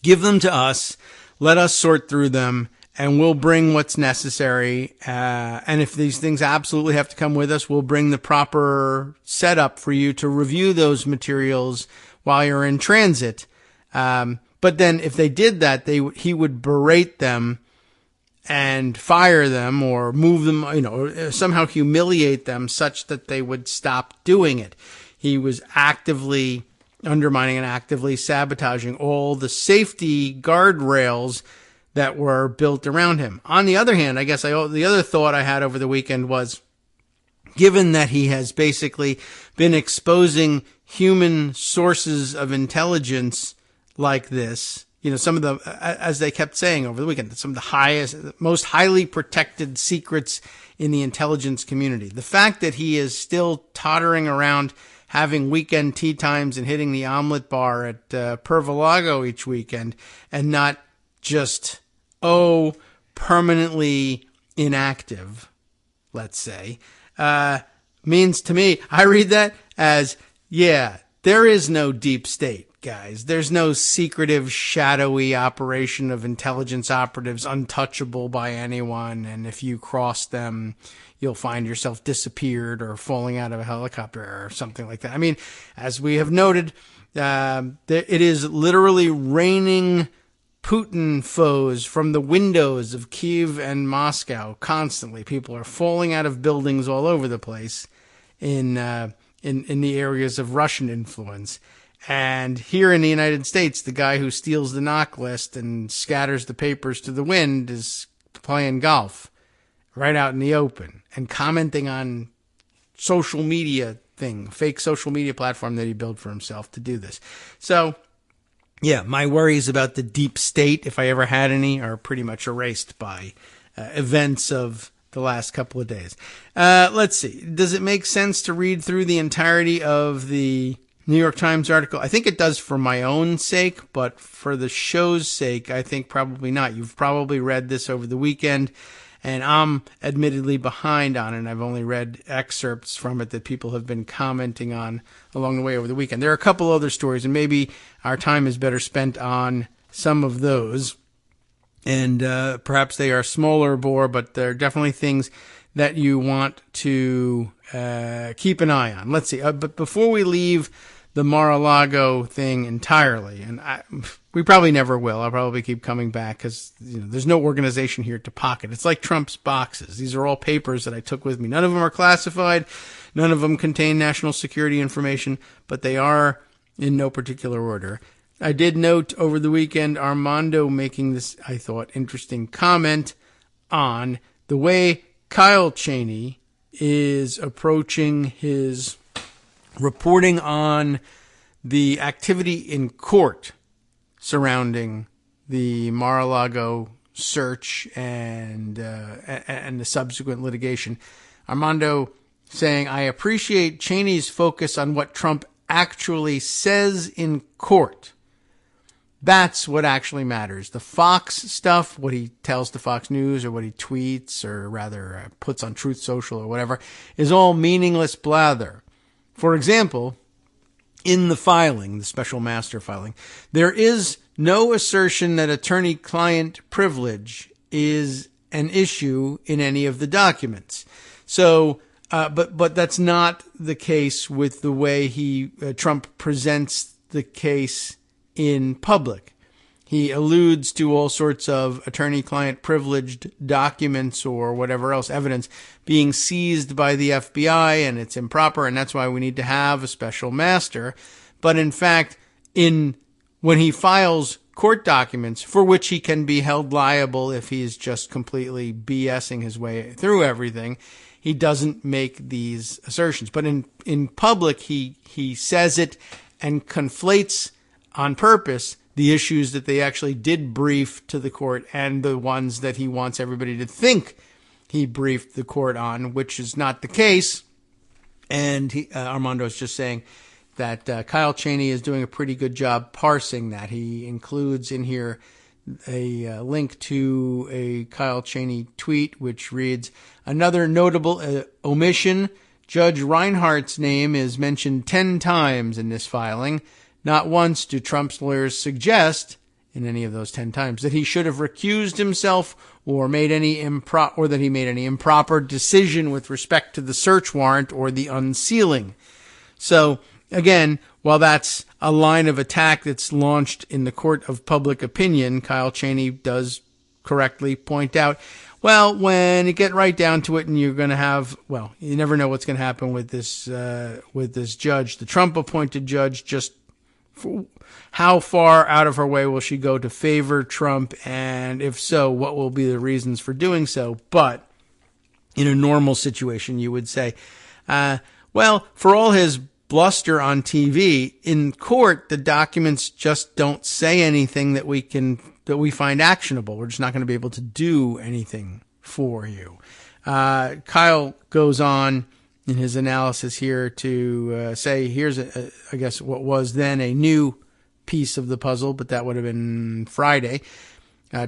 give them to us, let us sort through them, and we'll bring what's necessary. And if these things absolutely have to come with us, we'll bring the proper setup for you to review those materials while you're in transit. But then if they did that, he would berate them and fire them or move them, or somehow humiliate them such that they would stop doing it. He was actively undermining and actively sabotaging all the safety guardrails that were built around him. On the other hand, I guess the other thought I had over the weekend was, given that he has basically been exposing human sources of intelligence like this, some of the, as they kept saying over the weekend, some of the most highly protected secrets in the intelligence community. The fact that he is still tottering around having weekend tea times and hitting the omelet bar at Pervalago each weekend, and not just, permanently inactive, let's say, means to me, I read that as, there is no deep state, guys. There's no secretive, shadowy operation of intelligence operatives untouchable by anyone, and if you cross them, you'll find yourself disappeared or falling out of a helicopter or something like that. I mean, as we have noted, it is literally raining Putin foes from the windows of Kyiv and Moscow constantly. People are falling out of buildings all over the place in the areas of Russian influence. And here in the United States, the guy who steals the knock list and scatters the papers to the wind is playing golf right out in the open and commenting on social media fake social media platform that he built for himself to do this. So, my worries about the deep state, if I ever had any, are pretty much erased by events of the last couple of days. Let's see. Does it make sense to read through the entirety of the New York Times article? I think it does for my own sake, but for the show's sake, I think probably not. You've probably read this over the weekend, and I'm admittedly behind on it. I've only read excerpts from it that people have been commenting on along the way over the weekend. There are a couple other stories, and maybe our time is better spent on some of those. And perhaps they are smaller bore, but they're definitely things that you want to keep an eye on. Let's see. But before we leave the Mar-a-Lago thing entirely, and we probably never will. I'll probably keep coming back because there's no organization here to pocket. It's like Trump's boxes. These are all papers that I took with me. None of them are classified. None of them contain national security information, but they are in no particular order. I did note over the weekend Armando making this, I thought, interesting comment on the way Kyle Cheney is approaching his reporting on the activity in court surrounding the Mar-a-Lago search and the subsequent litigation. Armando saying, "I appreciate Cheney's focus on what Trump actually says in court. That's what actually matters. The Fox stuff, what he tells to Fox News or what he tweets or rather puts on Truth Social or whatever, is all meaningless blather. For example, in the filing, the special master filing, there is no assertion that attorney-client privilege is an issue in any of the documents." So, but that's not the case with the way Trump presents the case in public. He alludes to all sorts of attorney-client privileged documents or whatever else, evidence being seized by the FBI, and it's improper, and that's why we need to have a special master. But in fact, when he files court documents for which he can be held liable if he's just completely BSing his way through everything, he doesn't make these assertions. But in public, he says it and conflates on purpose the issues that they actually did brief to the court and the ones that he wants everybody to think he briefed the court on, which is not the case. And Armando is just saying that Kyle Cheney is doing a pretty good job parsing that. He includes in here a link to a Kyle Cheney tweet, which reads, "Another notable omission, Judge Reinhart's name is mentioned 10 times in this filing. Not once do Trump's lawyers suggest, in any of those 10 times, that he should have recused himself or made any that he made any improper decision with respect to the search warrant or the unsealing." So, again, while that's a line of attack that's launched in the court of public opinion, Kyle Cheney does correctly point out, well, when you get right down to it and you're going to have, well, you never know what's going to happen with this judge, the Trump-appointed judge, just how far out of her way will she go to favor Trump? And if so, what will be the reasons for doing so? But in a normal situation, you would say, well, for all his bluster on TV, in court, the documents just don't say anything that we find actionable. We're just not going to be able to do anything for you. Kyle goes on in his analysis here to say, here's, I guess, what was then a new piece of the puzzle, but that would have been Friday.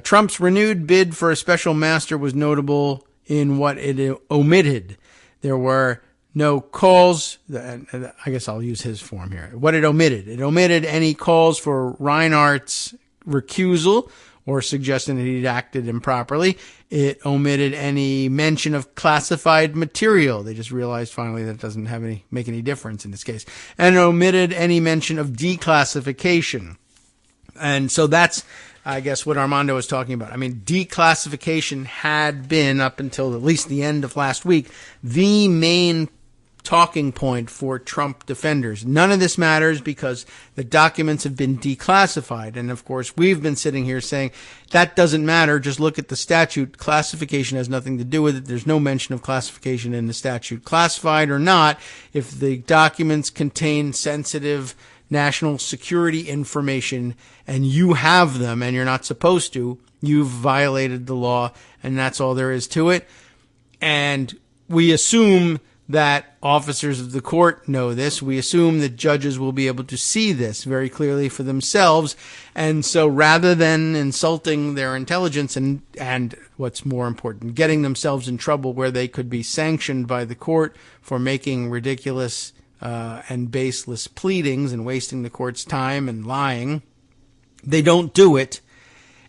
Trump's renewed bid for a special master was notable in what it omitted. There were no calls, I guess I'll use his form here. What it omitted any calls for Reinhart's recusal or suggesting that he'd acted improperly. It omitted any mention of classified material. They just realized finally that it doesn't make any difference in this case. And it omitted any mention of declassification. And so that's, I guess, what Armando was talking about. I mean, declassification had been, up until at least the end of last week, the main talking point for Trump defenders. None of this matters because the documents have been declassified. And of course, we've been sitting here saying that doesn't matter. Just look at the statute. Classification has nothing to do with it. There's no mention of classification in the statute. Classified or not, if the documents contain sensitive national security information and you have them and you're not supposed to, you've violated the law, and that's all there is to it. And we assume that officers of the court know this. We assume that judges will be able to see this very clearly for themselves. And so rather than insulting their intelligence and what's more important, getting themselves in trouble where they could be sanctioned by the court for making ridiculous and baseless pleadings and wasting the court's time and lying, they don't do it.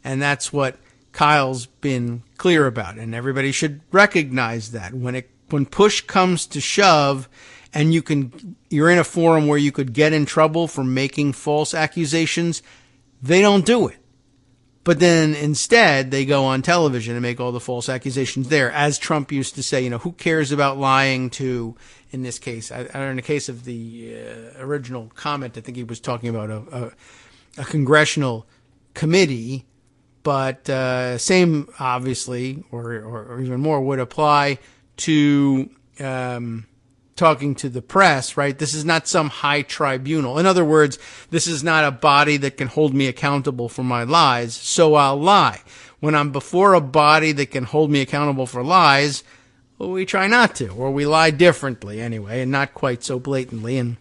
And that's what Kyle's been clear about. And everybody should recognize that when push comes to shove and you're in a forum where you could get in trouble for making false accusations, they don't do it. But then instead they go on television and make all the false accusations there. As Trump used to say, who cares about lying to, in this case, in the case of the original comment, I think he was talking about a congressional committee, but same obviously, or even more, would apply to talking to the press, right? This is not some high tribunal. In other words, this is not a body that can hold me accountable for my lies, so I'll lie. When I'm before a body that can hold me accountable for lies, well, we try not to, or we lie differently anyway, and not quite so blatantly. And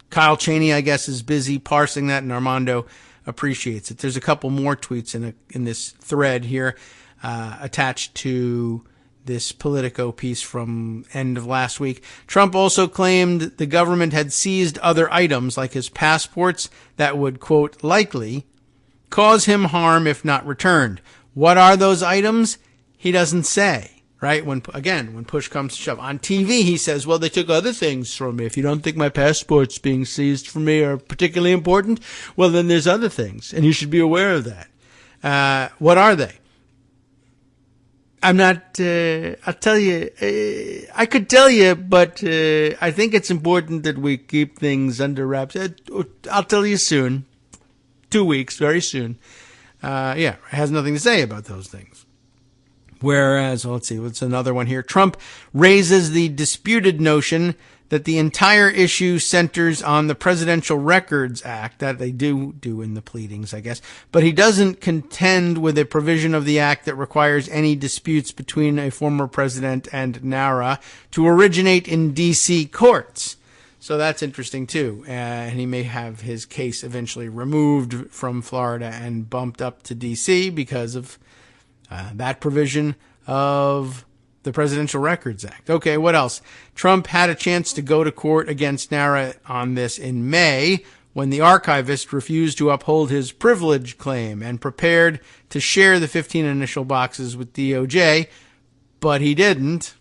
Kyle Cheney, I guess, is busy parsing that, and Armando appreciates it. There's a couple more tweets in this thread here attached to this Politico piece from end of last week. Trump also claimed the government had seized other items like his passports that would, quote, likely cause him harm if not returned. What are those items? He doesn't say, right? When push comes to shove. On TV, he says, well, they took other things from me. If you don't think my passports being seized from me are particularly important, well, then there's other things, and you should be aware of that. What are they? I'm not, I'll tell you, I could tell you, but I think it's important that we keep things under wraps. I'll tell you soon. 2 weeks, very soon. It has nothing to say about those things. Whereas, let's see, what's another one here? Trump raises the disputed notion that the entire issue centers on the Presidential Records Act, that they do in the pleadings, I guess, but he doesn't contend with a provision of the act that requires any disputes between a former president and NARA to originate in D.C. courts. So that's interesting, too. And he may have his case eventually removed from Florida and bumped up to D.C. because of that provision of the Presidential Records Act. Okay, what else? Trump had a chance to go to court against NARA on this in May when the archivist refused to uphold his privilege claim and prepared to share the 15 initial boxes with DOJ, but he didn't.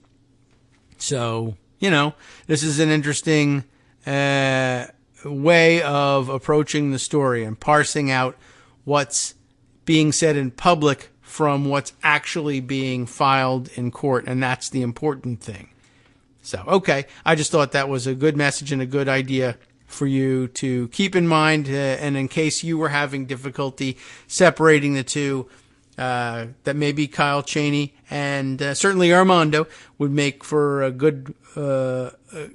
So, this is an interesting way of approaching the story and parsing out what's being said in public from what's actually being filed in court, and that's the important thing. So, okay, I just thought that was a good message and a good idea for you to keep in mind, and in case you were having difficulty separating the two, that maybe Kyle Cheney and certainly Armando would make for a good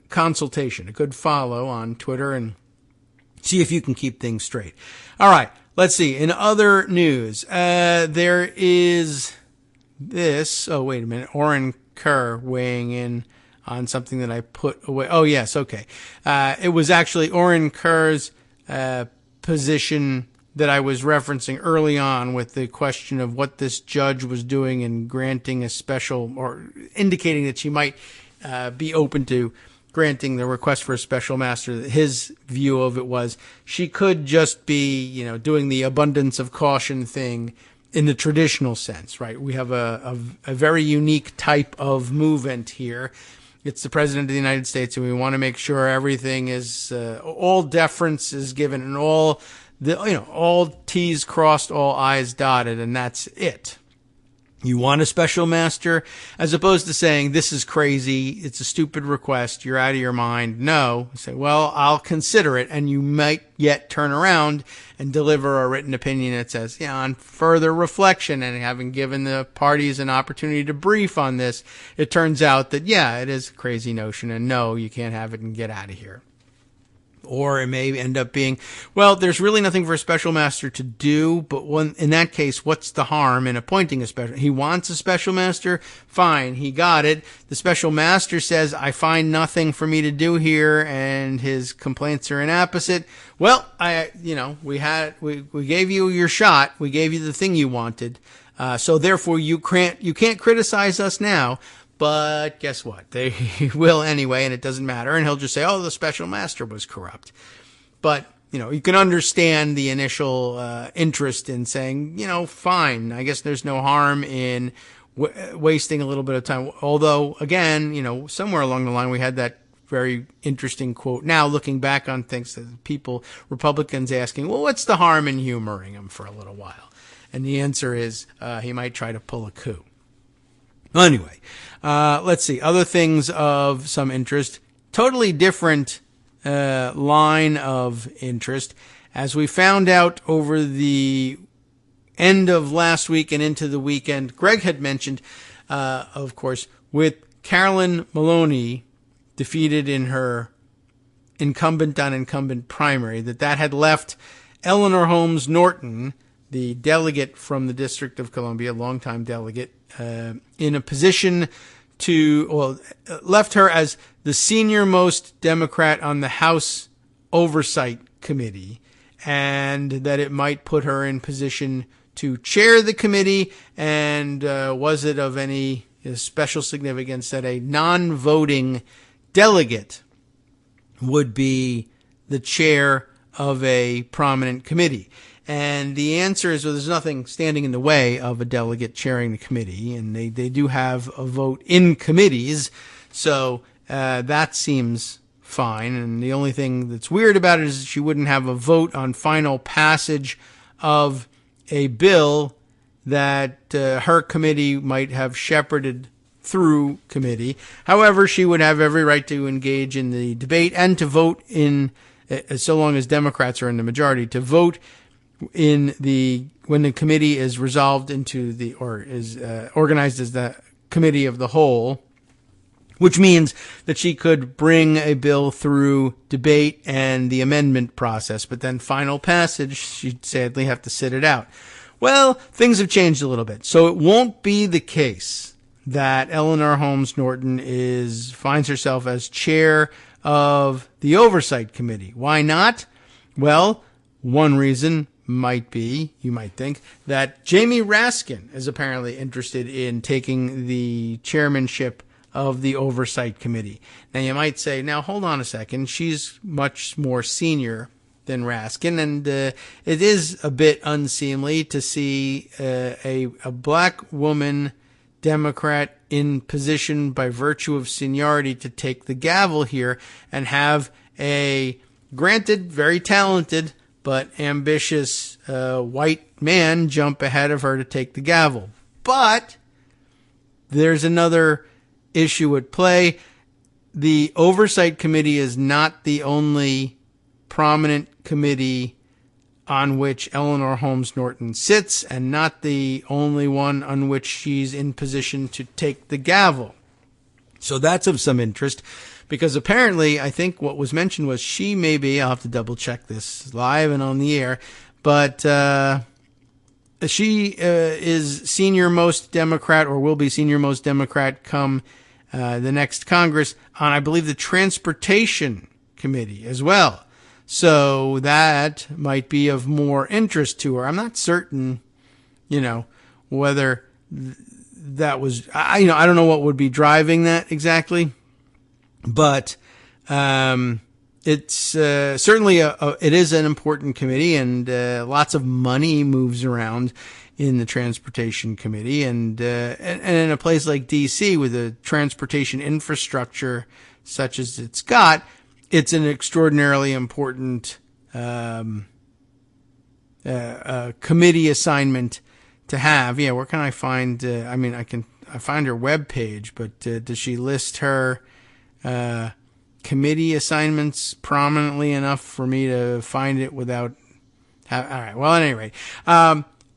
consultation, a good follow on Twitter, and see if you can keep things straight. All right. Let's see. In other news, there is this. Oh, wait a minute. Oren Kerr weighing in on something that I put away. Oh, yes. Okay. It was actually Oren Kerr's position that I was referencing early on with the question of what this judge was doing in granting a special, or indicating that she might be open to granting the request for a special master. His view of it was she could just be, doing the abundance of caution thing in the traditional sense, right? We have a very unique type of movement here. It's the President of the United States, and we want to make sure everything is, all deference is given and all T's crossed, all I's dotted, and that's it. You want a special master, as opposed to saying, this is crazy, it's a stupid request, you're out of your mind. No. You say, well, I'll consider it, and you might yet turn around and deliver a written opinion that says, on further reflection and having given the parties an opportunity to brief on this, it turns out that, it is a crazy notion, and no, you can't have it and get out of here. Or it may end up being, well, there's really nothing for a special master to do, but in that case, what's the harm in appointing a special? He wants a special master? Fine, he got it. The special master says, I find nothing for me to do here, and his complaints are inapposite. Well, we gave you your shot. We gave you the thing you wanted. So therefore, you can't criticize us now. But guess what? They will anyway, and it doesn't matter. And he'll just say, oh, the special master was corrupt. But, you can understand the initial interest in saying, fine, I guess there's no harm in wasting a little bit of time. Although, again, somewhere along the line we had that very interesting quote. Now, looking back on things, that Republicans asking, well, what's the harm in humoring him for a little while? And the answer is he might try to pull a coup. Anyway, let's see. Other things of some interest. Totally different line of interest. As we found out over the end of last week and into the weekend, Greg had mentioned, of course, with Carolyn Maloney defeated in her incumbent primary, that had left Eleanor Holmes Norton, the delegate from the District of Columbia, longtime delegate, in a position left her as the senior most Democrat on the House Oversight Committee, and that it might put her in position to chair the committee. And was it of any special significance that a non-voting delegate would be the chair of a prominent committee? And the answer is, well, there's nothing standing in the way of a delegate chairing the committee, and they do have a vote in committees, so that seems fine. And the only thing that's weird about it is she wouldn't have a vote on final passage of a bill that her committee might have shepherded through committee. However, she would have every right to engage in the debate and to vote in, so long as Democrats are in the majority, to vote when the committee is resolved into is organized as the committee of the whole, which means that she could bring a bill through debate and the amendment process, but then final passage, she'd sadly have to sit it out. Well, things have changed a little bit. So it won't be the case that Eleanor Holmes Norton finds herself as chair of the Oversight Committee. Why not? Well, one reason might be, you might think, that Jamie Raskin is apparently interested in taking the chairmanship of the Oversight Committee. Now, you might say, now, hold on a second. She's much more senior than Raskin, and it is a bit unseemly to see a black woman Democrat in position by virtue of seniority to take the gavel here and have a, granted, very talented but ambitious white man jump ahead of her to take the gavel. But there's another issue at play. The Oversight Committee is not the only prominent committee on which Eleanor Holmes Norton sits, and not the only one on which she's in position to take the gavel. So that's of some interest, because apparently, I think what was mentioned was she may be, I'll have to double check this live and on the air, but she is senior most Democrat, or will be senior most Democrat come the next Congress, on, I believe, the Transportation Committee as well. So that might be of more interest to her. I'm not certain, whether that was, I don't know what would be driving that exactly, but it's certainly it is an important committee, and lots of money moves around in the Transportation Committee, and in a place like D.C. with a transportation infrastructure such as it's got, it's an extraordinarily important committee assignment to have. Yeah, where can I find? I find her webpage, but does she list her committee assignments prominently enough for me to find it without? All right. Well, at any rate,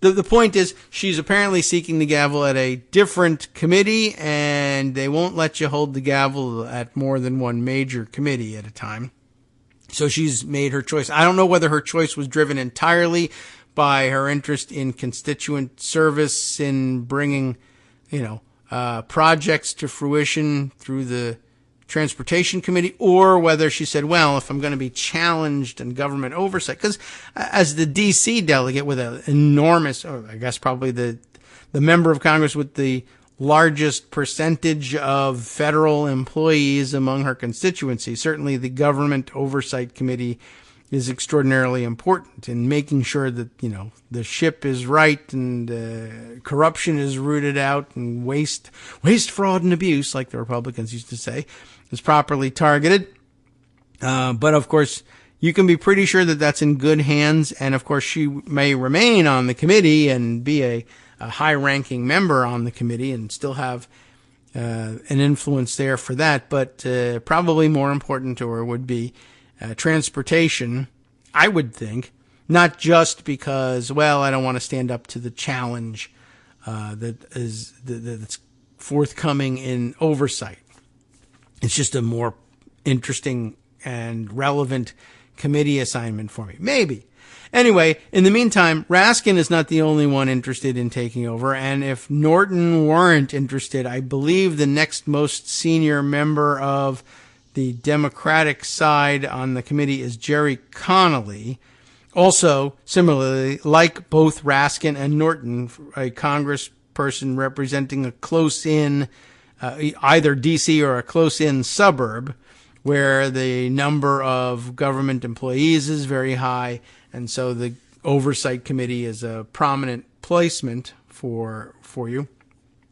the point is she's apparently seeking the gavel at a different committee, and they won't let you hold the gavel at more than one major committee at a time. So she's made her choice. I don't know whether her choice was driven entirely by her interest in constituent service, in bringing, projects to fruition through the Transportation Committee, or whether she said, well, if I'm going to be challenged in government oversight, because as the D.C. delegate with an enormous, or I guess probably the member of Congress with the largest percentage of federal employees among her constituency, certainly the Government Oversight Committee is extraordinarily important in making sure that, the ship is right and corruption is rooted out and waste, fraud, and abuse, like the Republicans used to say, is properly targeted. But of course, you can be pretty sure that that's in good hands. And of course, she may remain on the committee and be a high-ranking member on the committee and still have an influence there for that. But probably more important to her would be transportation, I would think, not just because, well, I don't want to stand up to the challenge that's forthcoming in oversight. It's just a more interesting and relevant committee assignment for me. Maybe. Anyway, in the meantime, Raskin is not the only one interested in taking over, and if Norton weren't interested, I believe the next most senior member of the Democratic side on the committee is Jerry Connolly. Also, similarly, like both Raskin and Norton, a congressperson representing a close-in, either D.C. or a close-in suburb, where the number of government employees is very high, and so the Oversight Committee is a prominent placement for you.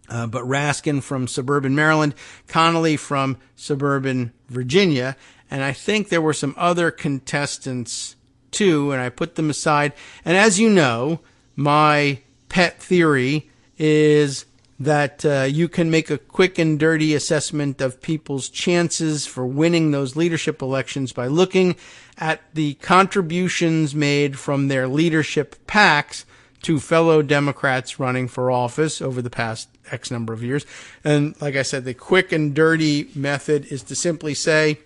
But Raskin from suburban Maryland, Connolly from suburban Virginia, and I think there were some other contestants too, and I put them aside. And as you know, my pet theory is that you can make a quick and dirty assessment of people's chances for winning those leadership elections by looking at the contributions made from their leadership PACs to fellow Democrats running for office over the past X number of years. And like I said, the quick and dirty method is to simply say,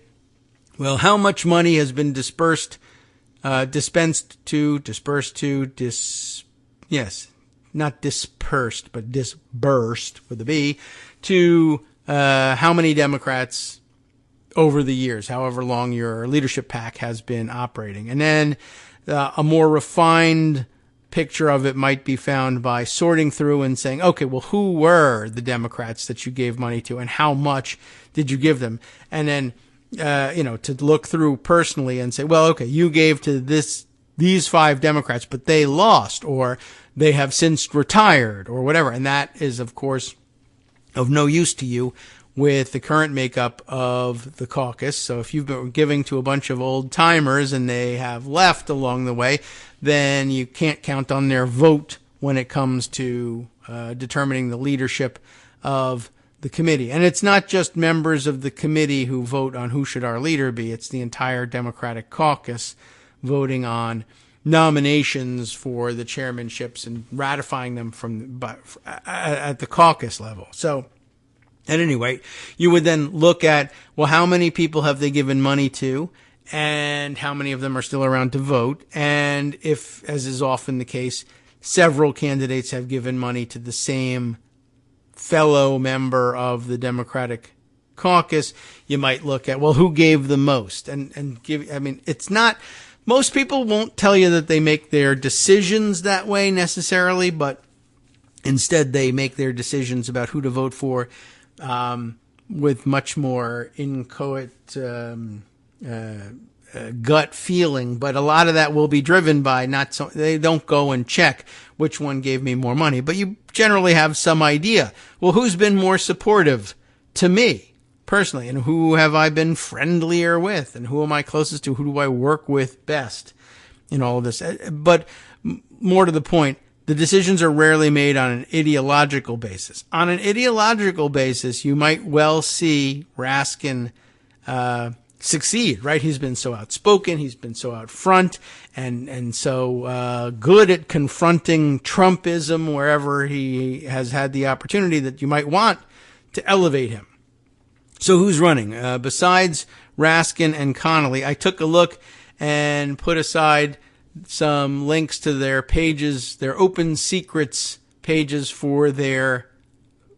well, how much money has been dispersed with a B, to how many Democrats over the years, however long your leadership PAC has been operating. And then a more refined picture of it might be found by sorting through and saying, okay, well, who were the Democrats that you gave money to and how much did you give them? And then, to look through personally and say, well, okay, you gave to these 5 Democrats, but they lost, or they have since retired, or whatever. And that is, of course, of no use to you with the current makeup of the caucus. So if you've been giving to a bunch of old timers and they have left along the way, then you can't count on their vote when it comes to determining the leadership of the committee. And it's not just members of the committee who vote on who should our leader be. It's the entire Democratic caucus voting on nominations for the chairmanships and ratifying them at the caucus level. So at any rate, you would then look at, well, how many people have they given money to, and how many of them are still around to vote? And if, as is often the case, several candidates have given money to the same fellow member of the Democratic caucus, you might look at, well, who gave the most? It's not, most people won't tell you that they make their decisions that way necessarily, but instead they make their decisions about who to vote for with much more inchoate gut feeling. But a lot of that will be driven by they don't go and check which one gave me more money, but you generally have some idea. Well, who's been more supportive to me personally, and who have I been friendlier with, and who am I closest to? Who do I work with best in all of this? But more to the point, the decisions are rarely made on an ideological basis. On an ideological basis, you might well see Raskin succeed, right? He's been so outspoken, he's been so out front, and so good at confronting Trumpism wherever he has had the opportunity that you might want to elevate him. So who's running? Besides Raskin and Connolly, I took a look and put aside some links to their pages, their open secrets pages for their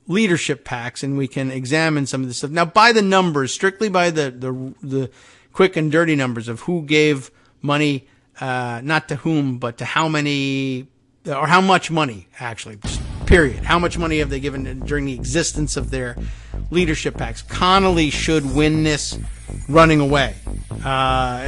leadership packs, and we can examine some of this stuff. Now, by the numbers, strictly by the quick and dirty numbers of who gave money, not to whom, but to how many, or how much money, actually, period. How much money have they given during the existence of their leadership packs? Connolly should win this running away.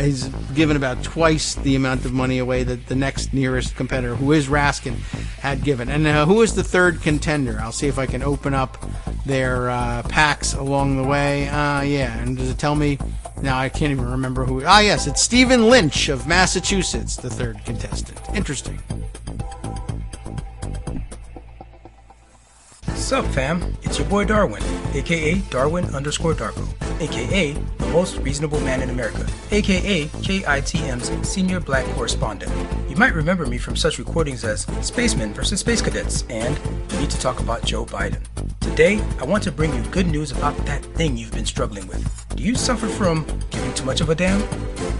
He's given about twice the amount of money away that the next nearest competitor, who is Raskin, had given. And who is the third contender? I'll see if I can open up their packs along the way. Yeah, and does it tell me? Now I can't even remember who. Yes, it's Stephen Lynch of Massachusetts, the third contestant. Interesting. Sup fam, it's your boy Darwin, aka Darwin_Darko, aka the most reasonable man in America, aka KITM's senior black correspondent. You might remember me from such recordings as Spacemen vs. Space Cadets and We Need to Talk About Joe Biden. Today, I want to bring you good news about that thing you've been struggling with. Do you suffer from giving too much of a damn?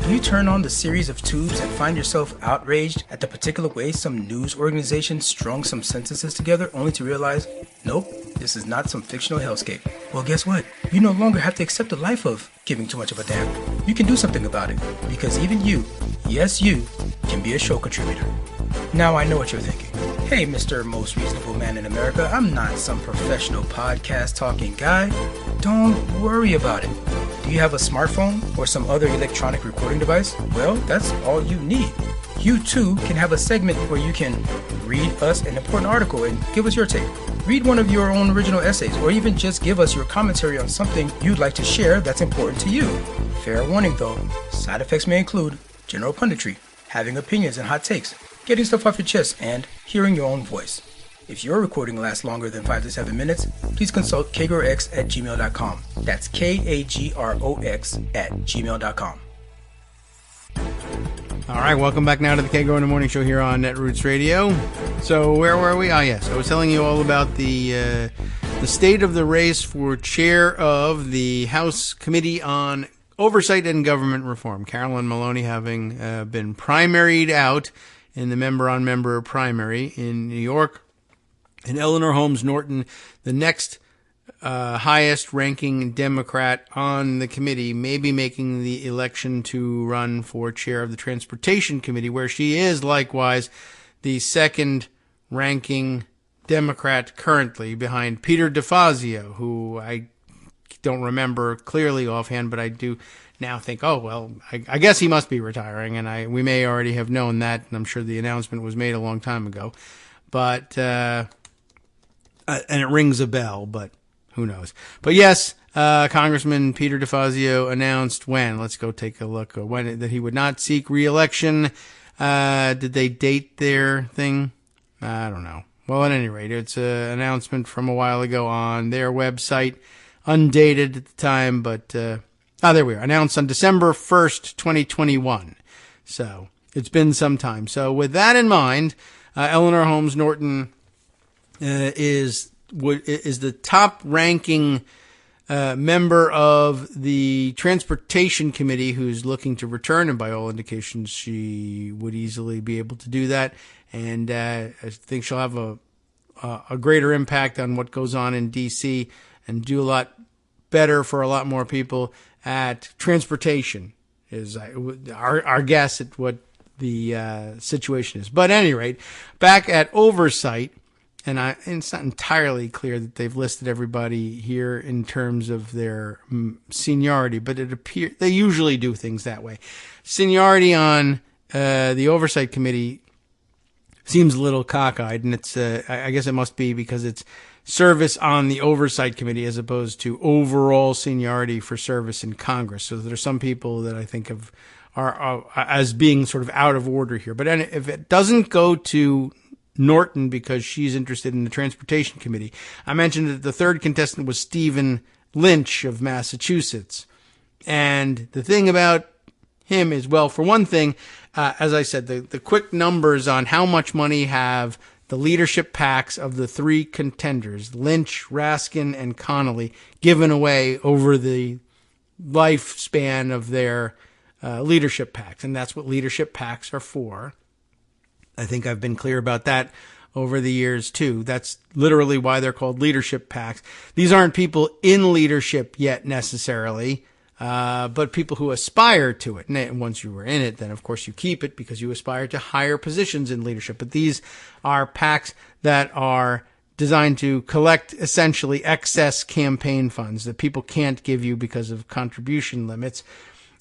Do you turn on the series of tubes and find yourself outraged at the particular way some news organization strung some sentences together only to realize, nope, this is not some fictional hellscape? Well, guess what? You no longer have to accept the life of giving too much of a damn. You can do something about it, because even you, yes you, can be a show contributor. Now I know what you're thinking. Hey, Mr. Most Reasonable Man in America, I'm not some professional podcast talking guy. Don't worry about it. Do you have a smartphone or some other electronic recording device? Well, that's all you need. You too can have a segment where you can read us an important article and give us your take. Read one of your own original essays, or even just give us your commentary on something you'd like to share that's important to you. Fair warning though, side effects may include general punditry, having opinions and hot takes, getting stuff off your chest, and hearing your own voice. If your recording lasts longer than 5 to 7 minutes, please consult kagrox@gmail.com. That's KAGROX@gmail.com. All right, welcome back now to the Kagro in the Morning Show here on Netroots Radio. So where were we? Yes, I was telling you all about the state of the race for chair of the House Committee on Oversight and Government Reform. Carolyn Maloney having been primaried out in the member-on-member primary in New York, and Eleanor Holmes Norton, the next highest-ranking Democrat on the committee, may be making the election to run for chair of the Transportation Committee, where she is likewise the second-ranking Democrat currently, behind Peter DeFazio, who I don't remember clearly offhand, but I do now think, oh, well, I guess he must be retiring, and we may already have known that, and I'm sure the announcement was made a long time ago. But, and it rings a bell, but who knows? But yes, Congressman Peter DeFazio announced when, let's go take a look, when that he would not seek re-election. Did they date their thing? I don't know. Well, at any rate, it's an announcement from a while ago on their website, undated at the time, but, there we are. Announced on December 1st, 2021. So it's been some time. So with that in mind, Eleanor Holmes Norton is the top-ranking member of the Transportation Committee who's looking to return, and by all indications, she would easily be able to do that. And I think she'll have a greater impact on what goes on in D.C. and do a lot better for a lot more people at transportation, is our guess at what the situation is. But at any rate, back at oversight, and it's not entirely clear that they've listed everybody here in terms of their seniority, but it appears they usually do things that way. Seniority on the Oversight Committee seems a little cockeyed, and it's I guess it must be because it's service on the Oversight Committee as opposed to overall seniority for service in Congress. So there's some people that I think are as being sort of out of order here. But if it doesn't go to Norton because she's interested in the Transportation Committee, I mentioned that the third contestant was Stephen Lynch of Massachusetts. And the thing about him is, well, for one thing, as I said, the quick numbers on how much money have the leadership packs of the three contenders, Lynch, Raskin, and Connolly, given away over the lifespan of their leadership packs. And that's what leadership packs are for. I think I've been clear about that over the years, too. That's literally why they're called leadership packs. These aren't people in leadership yet necessarily, but people who aspire to it. And once you were in it, then of course you keep it because you aspire to higher positions in leadership. But these are PACs that are designed to collect essentially excess campaign funds that people can't give you because of contribution limits.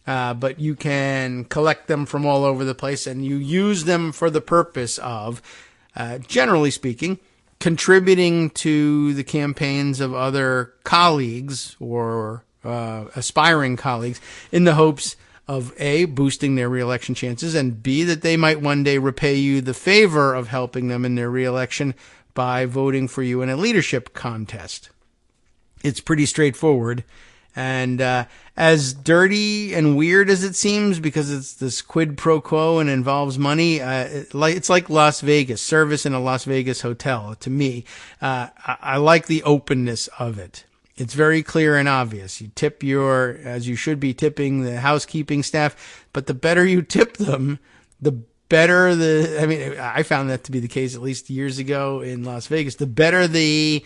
But you can collect them from all over the place, and you use them for the purpose of, generally speaking, contributing to the campaigns of other colleagues or aspiring colleagues in the hopes of A, boosting their reelection chances, and B, that they might one day repay you the favor of helping them in their reelection by voting for you in a leadership contest. It's pretty straightforward. And as dirty and weird as it seems, because it's this quid pro quo and involves money, it's like Las Vegas, service in a Las Vegas hotel to me. I like the openness of it. It's very clear and obvious. You tip as you should be tipping the housekeeping staff, but the better you tip them, the better I found that to be the case at least years ago in Las Vegas. The better the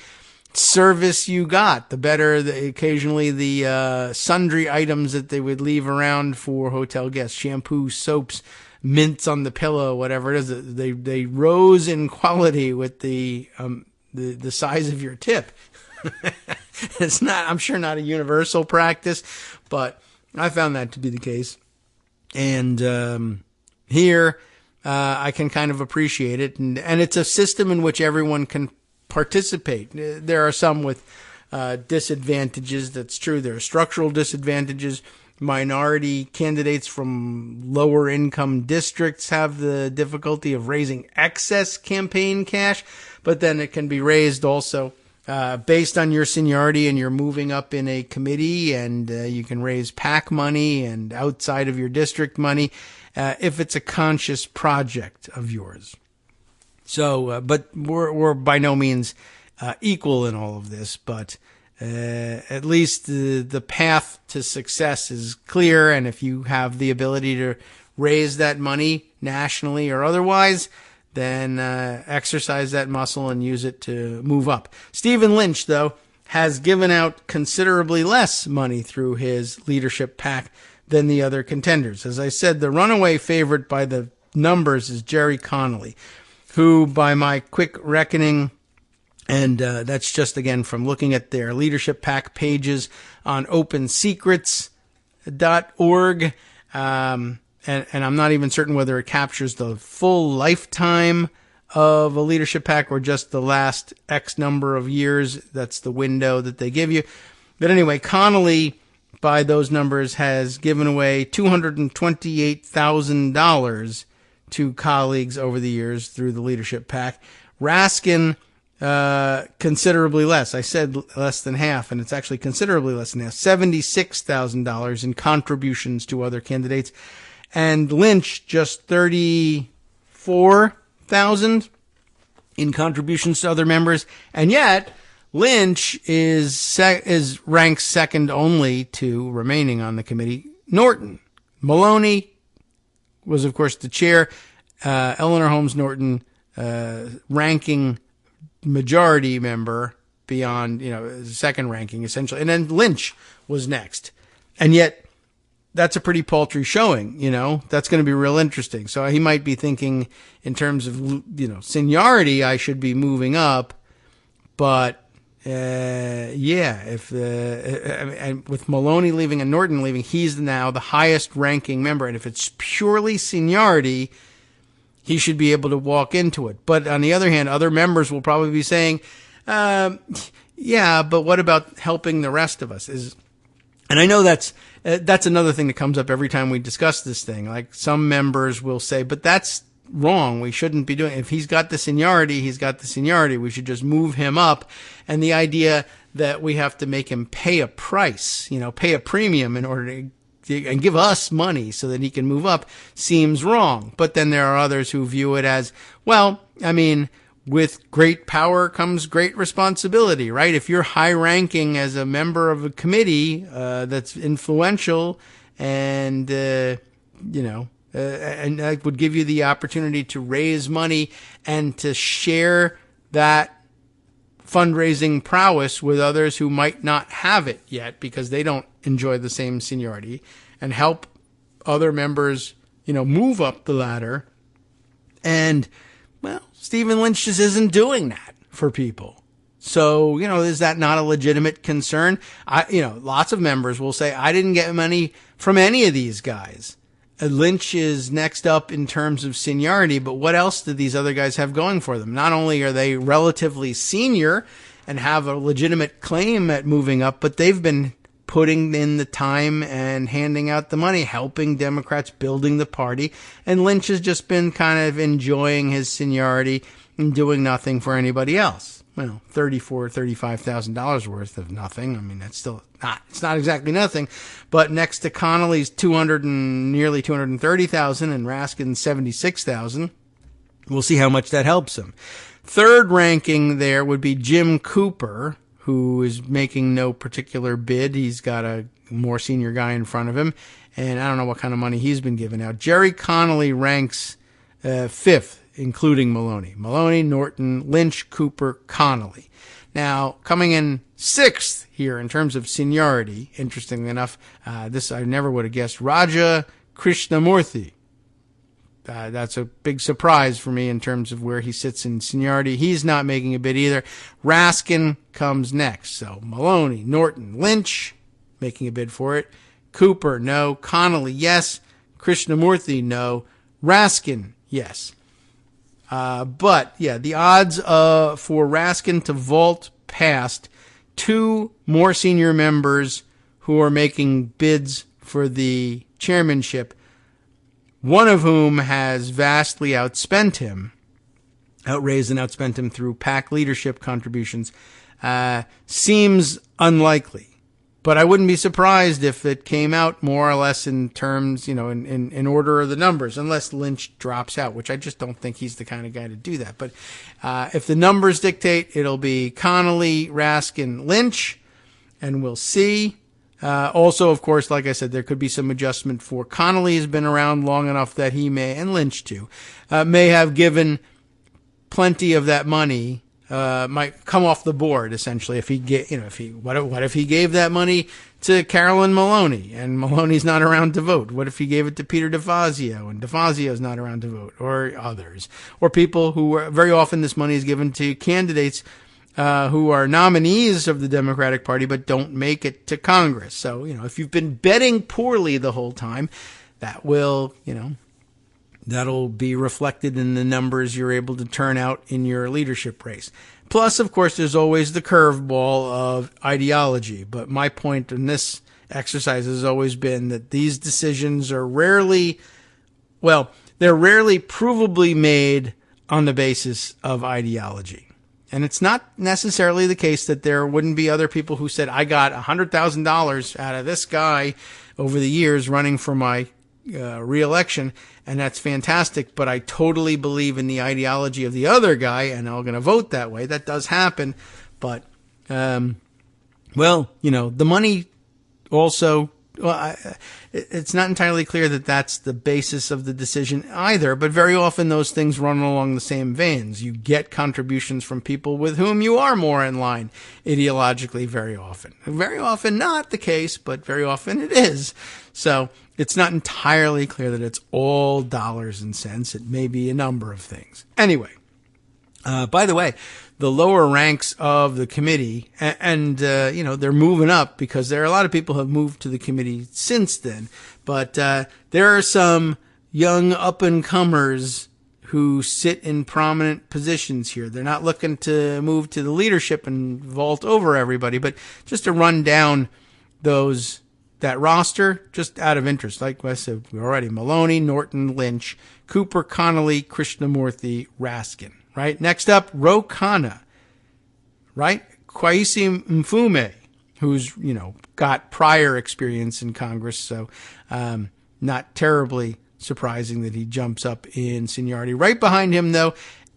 service you got, the better occasionally the sundry items that they would leave around for hotel guests, shampoo, soaps, mints on the pillow, whatever it is. They rose in quality with the size of your tip. It's not, I'm sure, not a universal practice, but I found that to be the case. And here I can kind of appreciate it, and it's a system in which everyone can participate. There are some with disadvantages. That's true. There are structural disadvantages. Minority candidates from lower income districts have the difficulty of raising excess campaign cash, but then it can be raised also based on your seniority, and you're moving up in a committee, and you can raise PAC money and outside of your district money if it's a conscious project of yours. So, but we're by no means equal in all of this, but at least the path to success is clear, and if you have the ability to raise that money nationally or otherwise, then exercise that muscle and use it to move up. Stephen Lynch, though, has given out considerably less money through his leadership PAC than the other contenders. As I said, the runaway favorite by the numbers is Jerry Connolly, who, by my quick reckoning, and that's just, again, from looking at their leadership PAC pages on opensecrets.org, and I'm not even certain whether it captures the full lifetime of a leadership PAC or just the last X number of years. That's the window that they give you. But anyway, Connolly, by those numbers, has given away $228,000 to colleagues over the years through the leadership PAC. Raskin, considerably less. I said less than half, and it's actually considerably less than half. $76,000 in contributions to other candidates. And Lynch, just $34,000 in contributions to other members. And yet, Lynch is ranked second only to, remaining on the committee, Norton. Maloney was, of course, the chair. Eleanor Holmes Norton, ranking majority member beyond, second ranking, essentially. And then Lynch was next. And yet, that's a pretty paltry showing, That's going to be real interesting. So he might be thinking in terms of, seniority, I should be moving up. But, if and with Maloney leaving and Norton leaving, he's now the highest ranking member. And if it's purely seniority, he should be able to walk into it. But on the other hand, other members will probably be saying, but what about helping the rest of us? And I know that's another thing that comes up every time we discuss this thing. Like, some members will say, but that's wrong. We shouldn't be doing it. If he's got the seniority, he's got the seniority. We should just move him up. And the idea that we have to make him pay a price, pay a premium in order to, and give us money so that he can move up, seems wrong. But then there are others who view it as, with great power comes great responsibility, right? If you're high ranking as a member of a committee that's influential and, and that would give you the opportunity to raise money and to share that fundraising prowess with others who might not have it yet because they don't enjoy the same seniority, and help other members, move up the ladder. And, well, Stephen Lynch just isn't doing that for people. So, is that not a legitimate concern? Lots of members will say, I didn't get money from any of these guys. Lynch is next up in terms of seniority, but what else do these other guys have going for them? Not only are they relatively senior and have a legitimate claim at moving up, but they've been putting in the time and handing out the money, helping Democrats, building the party. And Lynch has just been kind of enjoying his seniority and doing nothing for anybody else. Well, $35,000 worth of nothing. I mean, that's still not, it's not exactly nothing, but next to Connolly's nearly 230,000 and Raskin's 76,000, we'll see how much that helps him. Third ranking there would be Jim Cooper, who is making no particular bid. He's got a more senior guy in front of him, and I don't know what kind of money he's been giving out. Jerry Connolly ranks fifth, including Maloney. Maloney, Norton, Lynch, Cooper, Connolly. Now, coming in sixth here in terms of seniority, interestingly enough, this I never would have guessed, Raja Krishnamurthy. That's a big surprise for me in terms of where he sits in seniority. He's not making a bid either. Raskin comes next. So Maloney, Norton, Lynch making a bid for it. Cooper, no. Connolly, yes. Krishnamurthy, no. Raskin, yes. But yeah, the odds for Raskin to vault past two more senior members who are making bids for the chairmanship, one of whom has vastly outraised and outspent him through PAC leadership contributions, seems unlikely. But I wouldn't be surprised if it came out more or less in terms, in order of the numbers, unless Lynch drops out, which I just don't think he's the kind of guy to do that. But if the numbers dictate, it'll be Connolly, Raskin, Lynch, and we'll see. Also, of course, like I said, there could be some adjustment for Connolly has been around long enough that he may, and Lynch too, may have given plenty of that money, might come off the board essentially if he get, what if he gave that money to Carolyn Maloney and Maloney's not around to vote? What if he gave it to Peter DeFazio and DeFazio's not around to vote, or others, or people who are, very often this money is given to candidates who are nominees of the Democratic Party but don't make it to Congress. So, if you've been betting poorly the whole time, that will, that'll be reflected in the numbers you're able to turn out in your leadership race. Plus, of course, there's always the curveball of ideology. But my point in this exercise has always been that these decisions are rarely provably made on the basis of ideology. And it's not necessarily the case that there wouldn't be other people who said, I got $100,000 out of this guy over the years running for my re-election, and that's fantastic, but I totally believe in the ideology of the other guy, and I'm going to vote that way. That does happen. But, the money also, it's not entirely clear that that's the basis of the decision either, but very often those things run along the same veins. You get contributions from people with whom you are more in line ideologically very often. Very often not the case, but very often it is. So it's not entirely clear that it's all dollars and cents. It may be a number of things. Anyway, by the way, the lower ranks of the committee, and they're moving up because there are a lot of people who have moved to the committee since then. But there are some young up-and-comers who sit in prominent positions here. They're not looking to move to the leadership and vault over everybody, but just to run down that roster, just out of interest. Like I said already, Maloney, Norton, Lynch, Cooper, Connolly, Krishnamurthy, Raskin. Right? Next up, Ro Khanna. Right? Kwesi Mfume, who's, got prior experience in Congress, so not terribly surprising that he jumps up in seniority. Right behind him, though,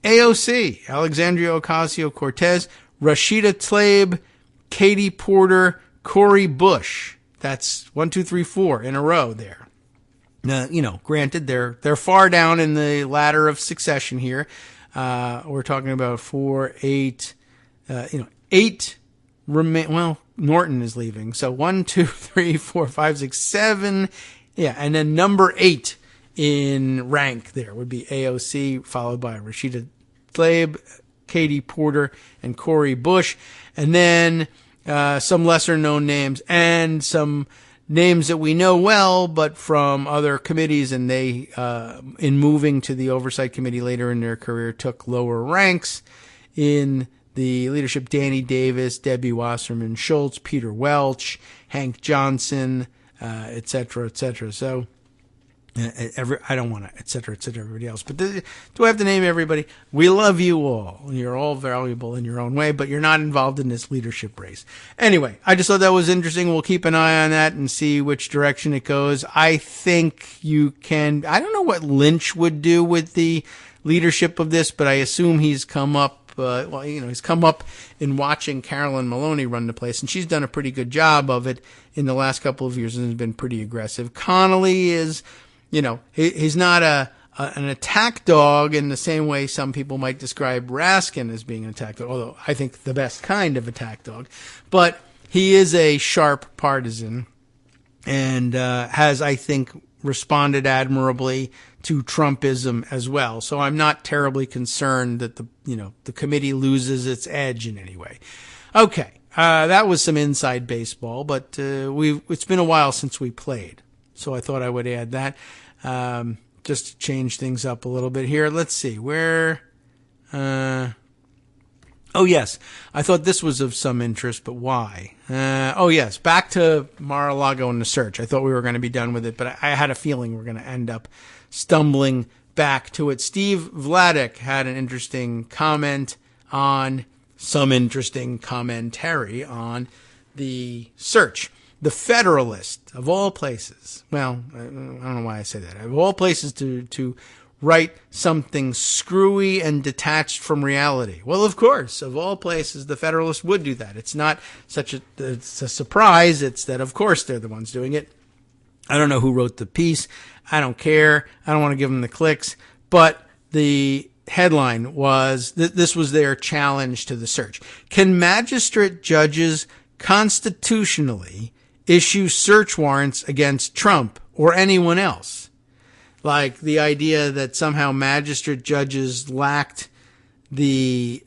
AOC, Alexandria Ocasio-Cortez, Rashida Tlaib, Katie Porter, Cori Bush. That's 1, 2, 3, 4 in a row there. Now, granted, they're far down in the ladder of succession here. We're talking about 4, 8, 8 remain. Well, Norton is leaving. So 1, 2, 3, 4, 5, 6, 7. Yeah. And then number 8 in rank there would be AOC, followed by Rashida Tlaib, Katie Porter, and Cori Bush. And then some lesser known names and some names that we know well, but from other committees, and they, in moving to the Oversight Committee later in their career, took lower ranks in the leadership. Danny Davis, Debbie Wasserman Schultz, Peter Welch, Hank Johnson, et cetera, et cetera. So, I don't want to, et cetera, everybody else. But do I have to name everybody? We love you all. You're all valuable in your own way, but you're not involved in this leadership race. Anyway, I just thought that was interesting. We'll keep an eye on that and see which direction it goes. I think you can, I don't know what Lynch would do with the leadership of this, but I assume he's come up, he's come up in watching Carolyn Maloney run the place, and she's done a pretty good job of it in the last couple of years and has been pretty aggressive. Connolly is, he's not an attack dog in the same way some people might describe Raskin as being an attack dog, although I think the best kind of attack dog. But he is a sharp partisan and has, I think, responded admirably to Trumpism as well. So I'm not terribly concerned that the committee loses its edge in any way. Okay, that was some inside baseball, but it's been a while since we played. So I thought I would add that, just to change things up a little bit here. Let's see where, oh yes, I thought this was of some interest, but why? Oh yes, back to Mar-a-Lago and the search. I thought we were going to be done with it, but I had a feeling we're going to end up stumbling back to it. Steve Vladeck had an interesting comment on some interesting commentary on the search. The Federalist, of all places, well, I don't know why I say that, of all places to write something screwy and detached from reality. Well, of course, of all places, the Federalist would do that. It's not it's a surprise. It's that, of course, they're the ones doing it. I don't know who wrote the piece. I don't care. I don't want to give them the clicks. But the headline was, this was their challenge to the search. Can magistrate judges constitutionally issue search warrants against Trump or anyone else? Like the idea that somehow magistrate judges lacked the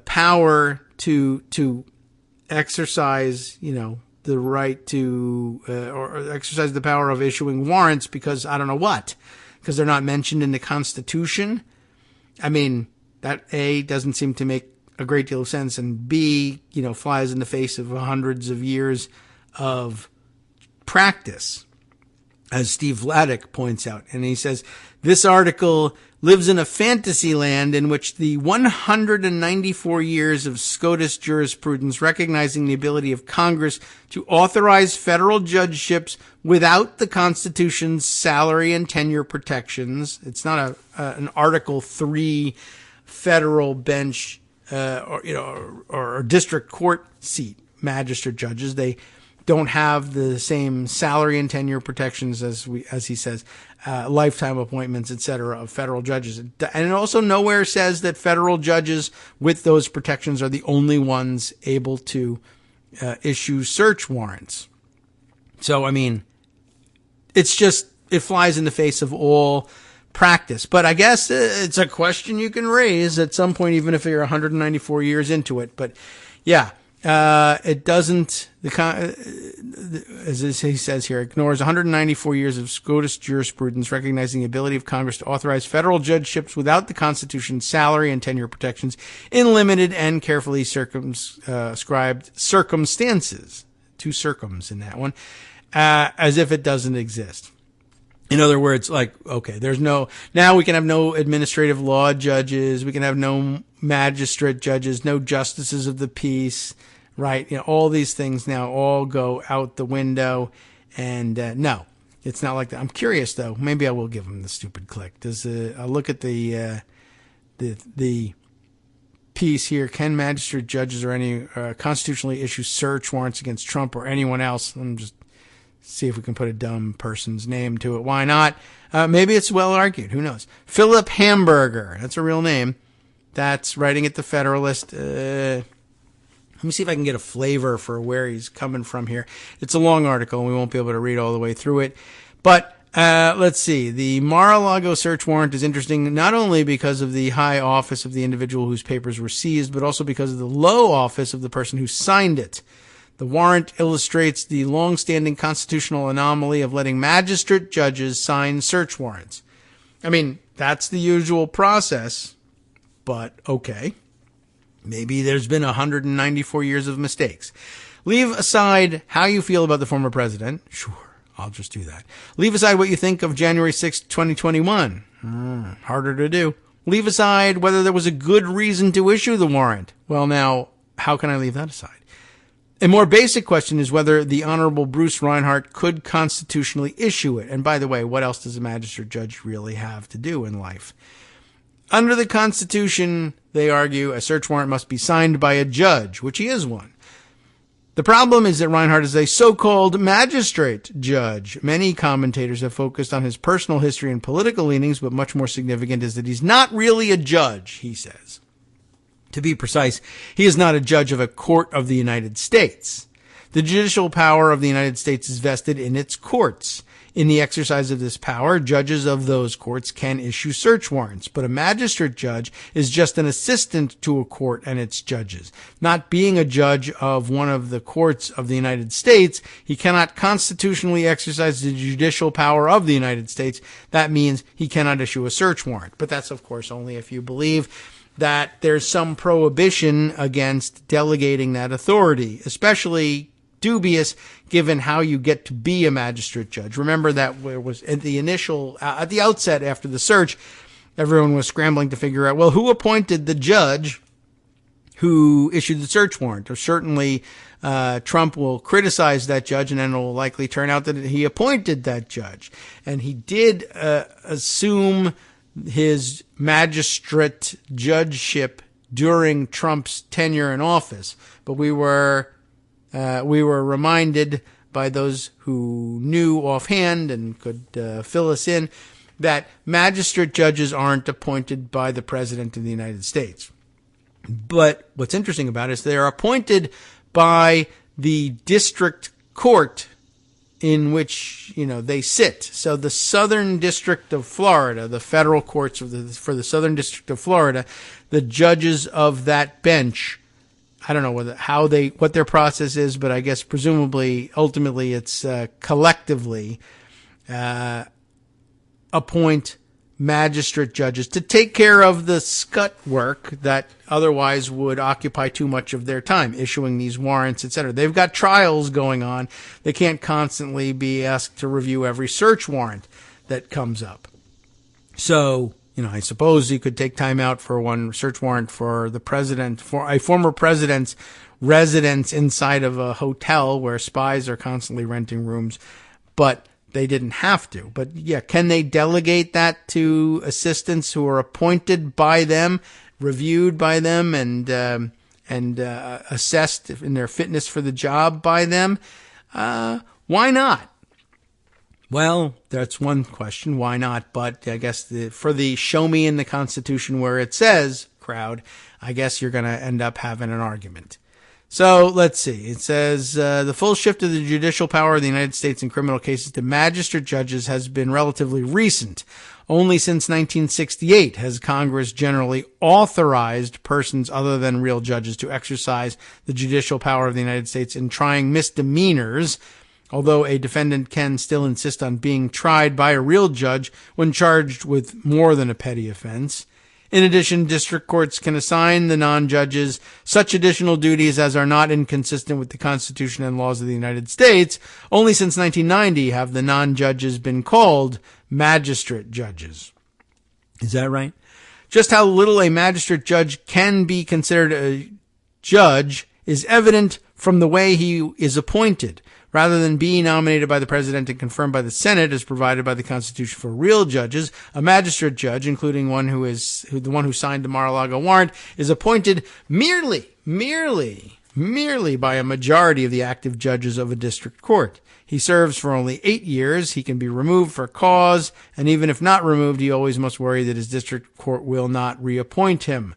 power to exercise, the right to or exercise the power of issuing warrants because I don't know what, because they're not mentioned in the Constitution. I mean, that A, doesn't seem to make a great deal of sense, and B, flies in the face of hundreds of years of practice, as Steve Vladeck points out. And he says, this article lives in a fantasy land in which the 194 years of SCOTUS jurisprudence recognizing the ability of Congress to authorize federal judgeships without the Constitution's salary and tenure protections. It's not an Article 3 federal bench or district court seat magistrate judges. They don't have the same salary and tenure protections as he says, lifetime appointments, etc., of federal judges. And it also nowhere says that federal judges with those protections are the only ones able to issue search warrants. So, I mean, it flies in the face of all practice. But I guess it's a question you can raise at some point, even if you're 194 years into it. But yeah, it doesn't, as he says here, ignores 194 years of SCOTUS jurisprudence recognizing the ability of Congress to authorize federal judgeships without the Constitution's salary and tenure protections in limited and carefully circumscribed circumstances. 2 circums in that one, as if it doesn't exist. In other words, like, okay, now we can have no administrative law judges, we can have no magistrate judges, no justices of the peace, right? All these things now all go out the window, and no, it's not like that. I'm curious though, maybe I will give them the stupid click. I'll look at the the piece here, can magistrate judges or any constitutionally issue search warrants against Trump or anyone else? Let me just see if we can put a dumb person's name to it. Why not? Maybe it's well argued. Who knows? Philip Hamburger. That's a real name. That's writing at the Federalist. Let me see if I can get a flavor for where he's coming from here. It's a long article, and we won't be able to read all the way through it. But let's see. The Mar-a-Lago search warrant is interesting not only because of the high office of the individual whose papers were seized, but also because of the low office of the person who signed it. The warrant illustrates the long-standing constitutional anomaly of letting magistrate judges sign search warrants. I mean, that's the usual process, but okay. Maybe there's been 194 years of mistakes. Leave aside how you feel about the former president. Sure, I'll just do that. Leave aside what you think of January 6, 2021. Harder to do. Leave aside whether there was a good reason to issue the warrant. Well, now, how can I leave that aside? A more basic question is whether the Honorable Bruce Reinhart could constitutionally issue it. And by the way, what else does a magistrate judge really have to do in life? Under the Constitution, they argue, a search warrant must be signed by a judge, which he is one. The problem is that Reinhart is a so-called magistrate judge. Many commentators have focused on his personal history and political leanings, but much more significant is that he's not really a judge, he says. To be precise, he is not a judge of a court of the United States. The judicial power of the United States is vested in its courts. In the exercise of this power, judges of those courts can issue search warrants, but a magistrate judge is just an assistant to a court and its judges. Not being a judge of one of the courts of the United States, he cannot constitutionally exercise the judicial power of the United States. That means he cannot issue a search warrant. But that's, of course, only if you believe that there's some prohibition against delegating that authority, especially dubious given how you get to be a magistrate judge. Remember that there was at the outset after the search, everyone was scrambling to figure out, well, who appointed the judge who issued the search warrant? Or certainly Trump will criticize that judge, and then it will likely turn out that he appointed that judge. And he did assume his magistrate judgeship during Trump's tenure in office. But we were reminded by those who knew offhand and could fill us in that magistrate judges aren't appointed by the President of the United States. But what's interesting about it is they're appointed by the district court in which, they sit. So the Southern District of Florida, the federal courts for the Southern District of Florida, the judges of that bench, I don't know what their process is, but I guess presumably, ultimately, it's collectively appoint magistrate judges to take care of the scut work that otherwise would occupy too much of their time, issuing these warrants, etc. They've got trials going on. They can't constantly be asked to review every search warrant that comes up. So, I suppose you could take time out for one search warrant for the president, for a former president's residence inside of a hotel where spies are constantly renting rooms, but they didn't have to. But yeah, can they delegate that to assistants who are appointed by them, reviewed by them, and assessed in their fitness for the job by them? Why not? Well, that's one question. Why not? But I guess for the show me in the Constitution where it says crowd, I guess you're going to end up having an argument. So let's see. It says the full shift of the judicial power of the United States in criminal cases to magistrate judges has been relatively recent. Only since 1968 has Congress generally authorized persons other than real judges to exercise the judicial power of the United States in trying misdemeanors, although a defendant can still insist on being tried by a real judge when charged with more than a petty offense. In addition, district courts can assign the non-judges such additional duties as are not inconsistent with the Constitution and laws of the United States. Only since 1990 have the non-judges been called magistrate judges. Is that right? Just how little a magistrate judge can be considered a judge is evident from the way he is appointed. Rather than being nominated by the president and confirmed by the Senate as provided by the Constitution for real judges, a magistrate judge, including the one who signed the Mar-a-Lago warrant, is appointed merely by a majority of the active judges of a district court. He serves for only 8 years. He can be removed for cause, and even if not removed, he always must worry that his district court will not reappoint him.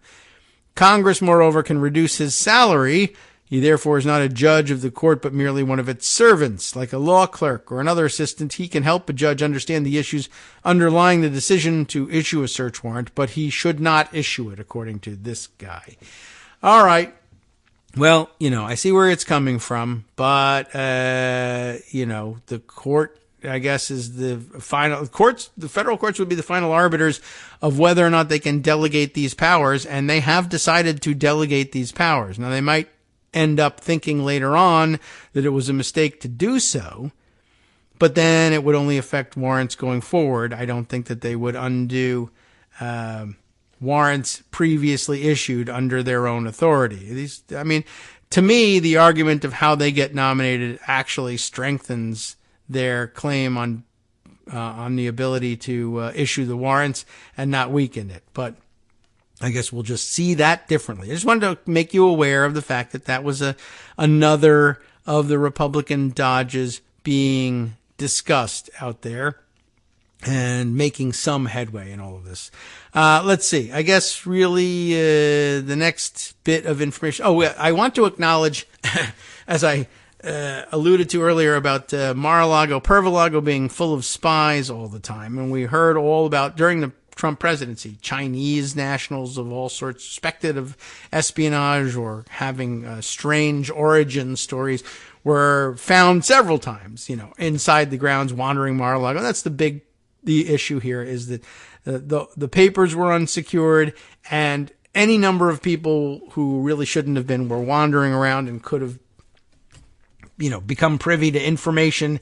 Congress, moreover, can reduce his salary. He therefore is not a judge of the court, but merely one of its servants. Like a law clerk or another assistant, he can help a judge understand the issues underlying the decision to issue a search warrant, but he should not issue it, according to this guy. All right. Well, I see where it's coming from, but, the court, I guess, is the final courts. The federal courts would be the final arbiters of whether or not they can delegate these powers, and they have decided to delegate these powers. Now, they might end up thinking later on that it was a mistake to do so, but then it would only affect warrants going forward. I don't think that they would undo warrants previously issued under their own authority. To me, the argument of how they get nominated actually strengthens their claim on the ability to issue the warrants and not weaken it. But I guess we'll just see that differently. I just wanted to make you aware of the fact that that was another of the Republican dodges being discussed out there and making some headway in all of this. Let's see. I guess really the next bit of information. Oh, I want to acknowledge, as I alluded to earlier, about Mar-a-Lago, Pervalago being full of spies all the time. And we heard all about, during the Trump presidency, Chinese nationals of all sorts suspected of espionage or having strange origin stories were found several times, inside the grounds wandering Mar-a-Lago. That's the issue here is that the papers were unsecured and any number of people who really shouldn't have been were wandering around and could have, become privy to information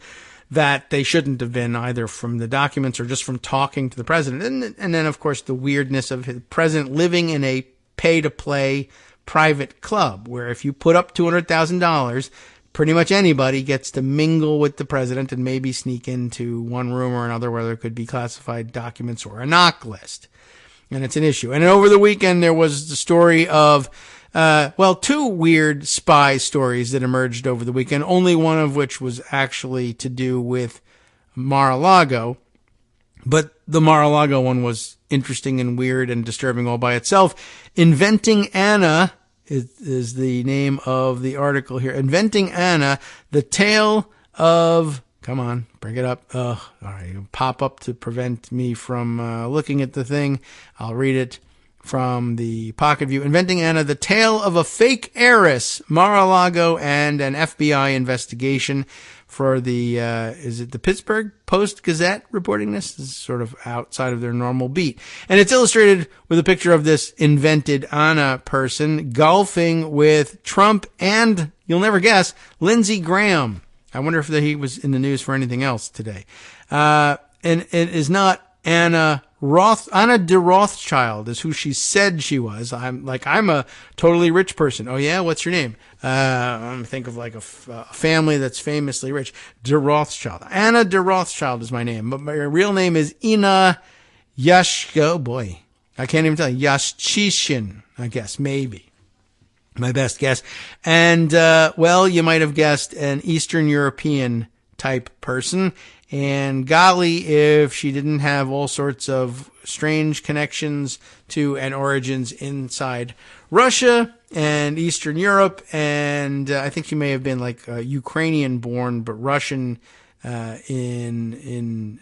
that they shouldn't have been, either from the documents or just from talking to the president. And then, of course, the weirdness of the president living in a pay-to-play private club, where if you put up $200,000, pretty much anybody gets to mingle with the president and maybe sneak into one room or another where there could be classified documents or a knock list. And it's an issue. And over the weekend, there was the story of two weird spy stories that emerged over the weekend, only one of which was actually to do with Mar-a-Lago. But the Mar-a-Lago one was interesting and weird and disturbing all by itself. Inventing Anna is the name of the article here. Inventing Anna, the tale of... Come on, bring it up. All right, it'll pop up to prevent me from looking at the thing. I'll read it from the Pocket View. Inventing Anna, the tale of a fake heiress, Mar-a-Lago, and an FBI investigation for the, is it the Pittsburgh Post-Gazette reporting this? This is sort of outside of their normal beat. And it's illustrated with a picture of this invented Anna person golfing with Trump and, you'll never guess, Lindsey Graham. I wonder if he was in the news for anything else today. And it is not Anna de Rothschild is who she said she was. I'm a totally rich person. Oh yeah? What's your name? I'm think of like a family that's famously rich. De Rothschild. Anna de Rothschild is my name, but my real name is Ina Yashko. Oh boy. I can't even tell you. Yashchishin, I guess, maybe. My best guess. And, you might have guessed an Eastern European type person. And golly, if she didn't have all sorts of strange connections to and origins inside Russia and Eastern Europe. And I think she may have been like Ukrainian born, but Russian in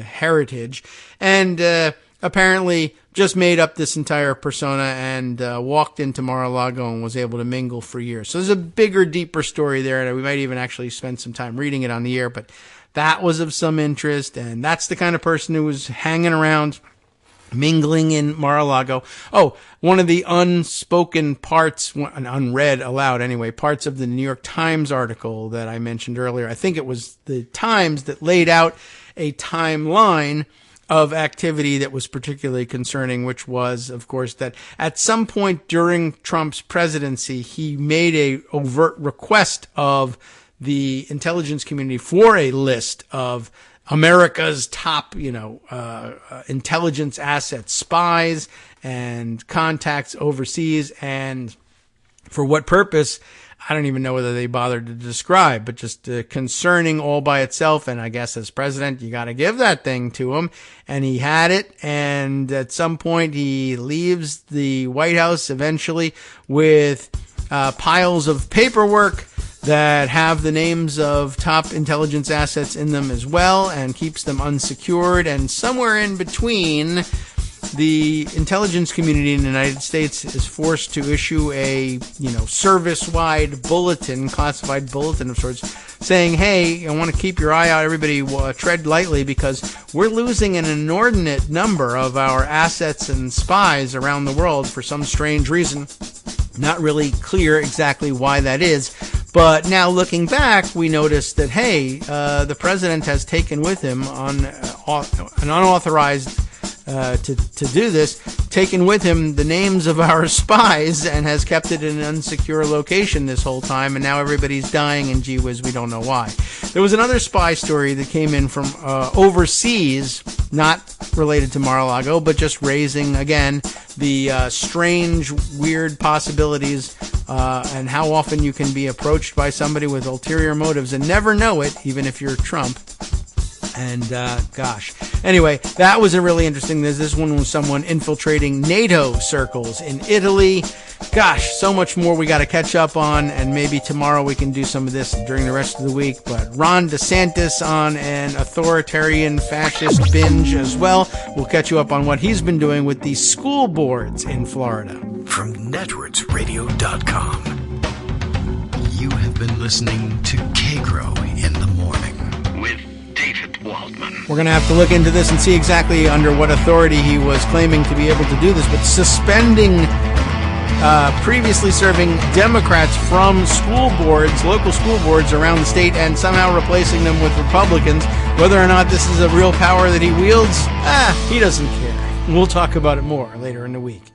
heritage. And apparently just made up this entire persona and walked into Mar-a-Lago and was able to mingle for years. So there's a bigger, deeper story there, and we might even actually spend some time reading it on the air, but that was of some interest, and that's the kind of person who was hanging around, mingling in Mar-a-Lago. Oh, one of the unspoken parts, unread aloud anyway, parts of the New York Times article that I mentioned earlier. I think it was the Times that laid out a timeline of activity that was particularly concerning, which was, of course, that at some point during Trump's presidency, he made a overt request of the intelligence community for a list of America's top, intelligence assets, spies and contacts overseas. And for what purpose, I don't even know whether they bothered to describe, but just concerning all by itself. And I guess as president, you got to give that thing to him. And he had it. And at some point, he leaves the White House eventually with piles of paperwork that have the names of top intelligence assets in them as well, and keeps them unsecured. And somewhere in between, the intelligence community in the United States is forced to issue a, service-wide bulletin, classified bulletin of sorts, saying, hey, I want to keep your eye out, everybody tread lightly, because we're losing an inordinate number of our assets and spies around the world for some strange reason. Not really clear exactly why that is. But now looking back, we notice that, hey, the president has taken with him on an unauthorized to do this, taken with him the names of our spies and has kept it in an unsecure location this whole time, and now everybody's dying, and gee whiz, we don't know why. There was another spy story that came in from overseas, not related to Mar-a-Lago, but just raising, again, the strange, weird possibilities and how often you can be approached by somebody with ulterior motives and never know it, even if you're Trump. And, gosh. Anyway, that was a really interesting. This one was someone infiltrating NATO circles in Italy. Gosh, so much more we got to catch up on, and maybe tomorrow we can do some of this during the rest of the week. But Ron DeSantis on an authoritarian fascist binge as well. We'll catch you up on what he's been doing with the school boards in Florida. From networksradio.com, you have been listening to Kagro in the morning with David Waldman. We're going to have to look into this and see exactly under what authority he was claiming to be able to do this, but suspending previously serving Democrats from school boards, local school boards around the state, and somehow replacing them with Republicans. Whether or not this is a real power that he wields, he doesn't care. We'll talk about it more later in the week.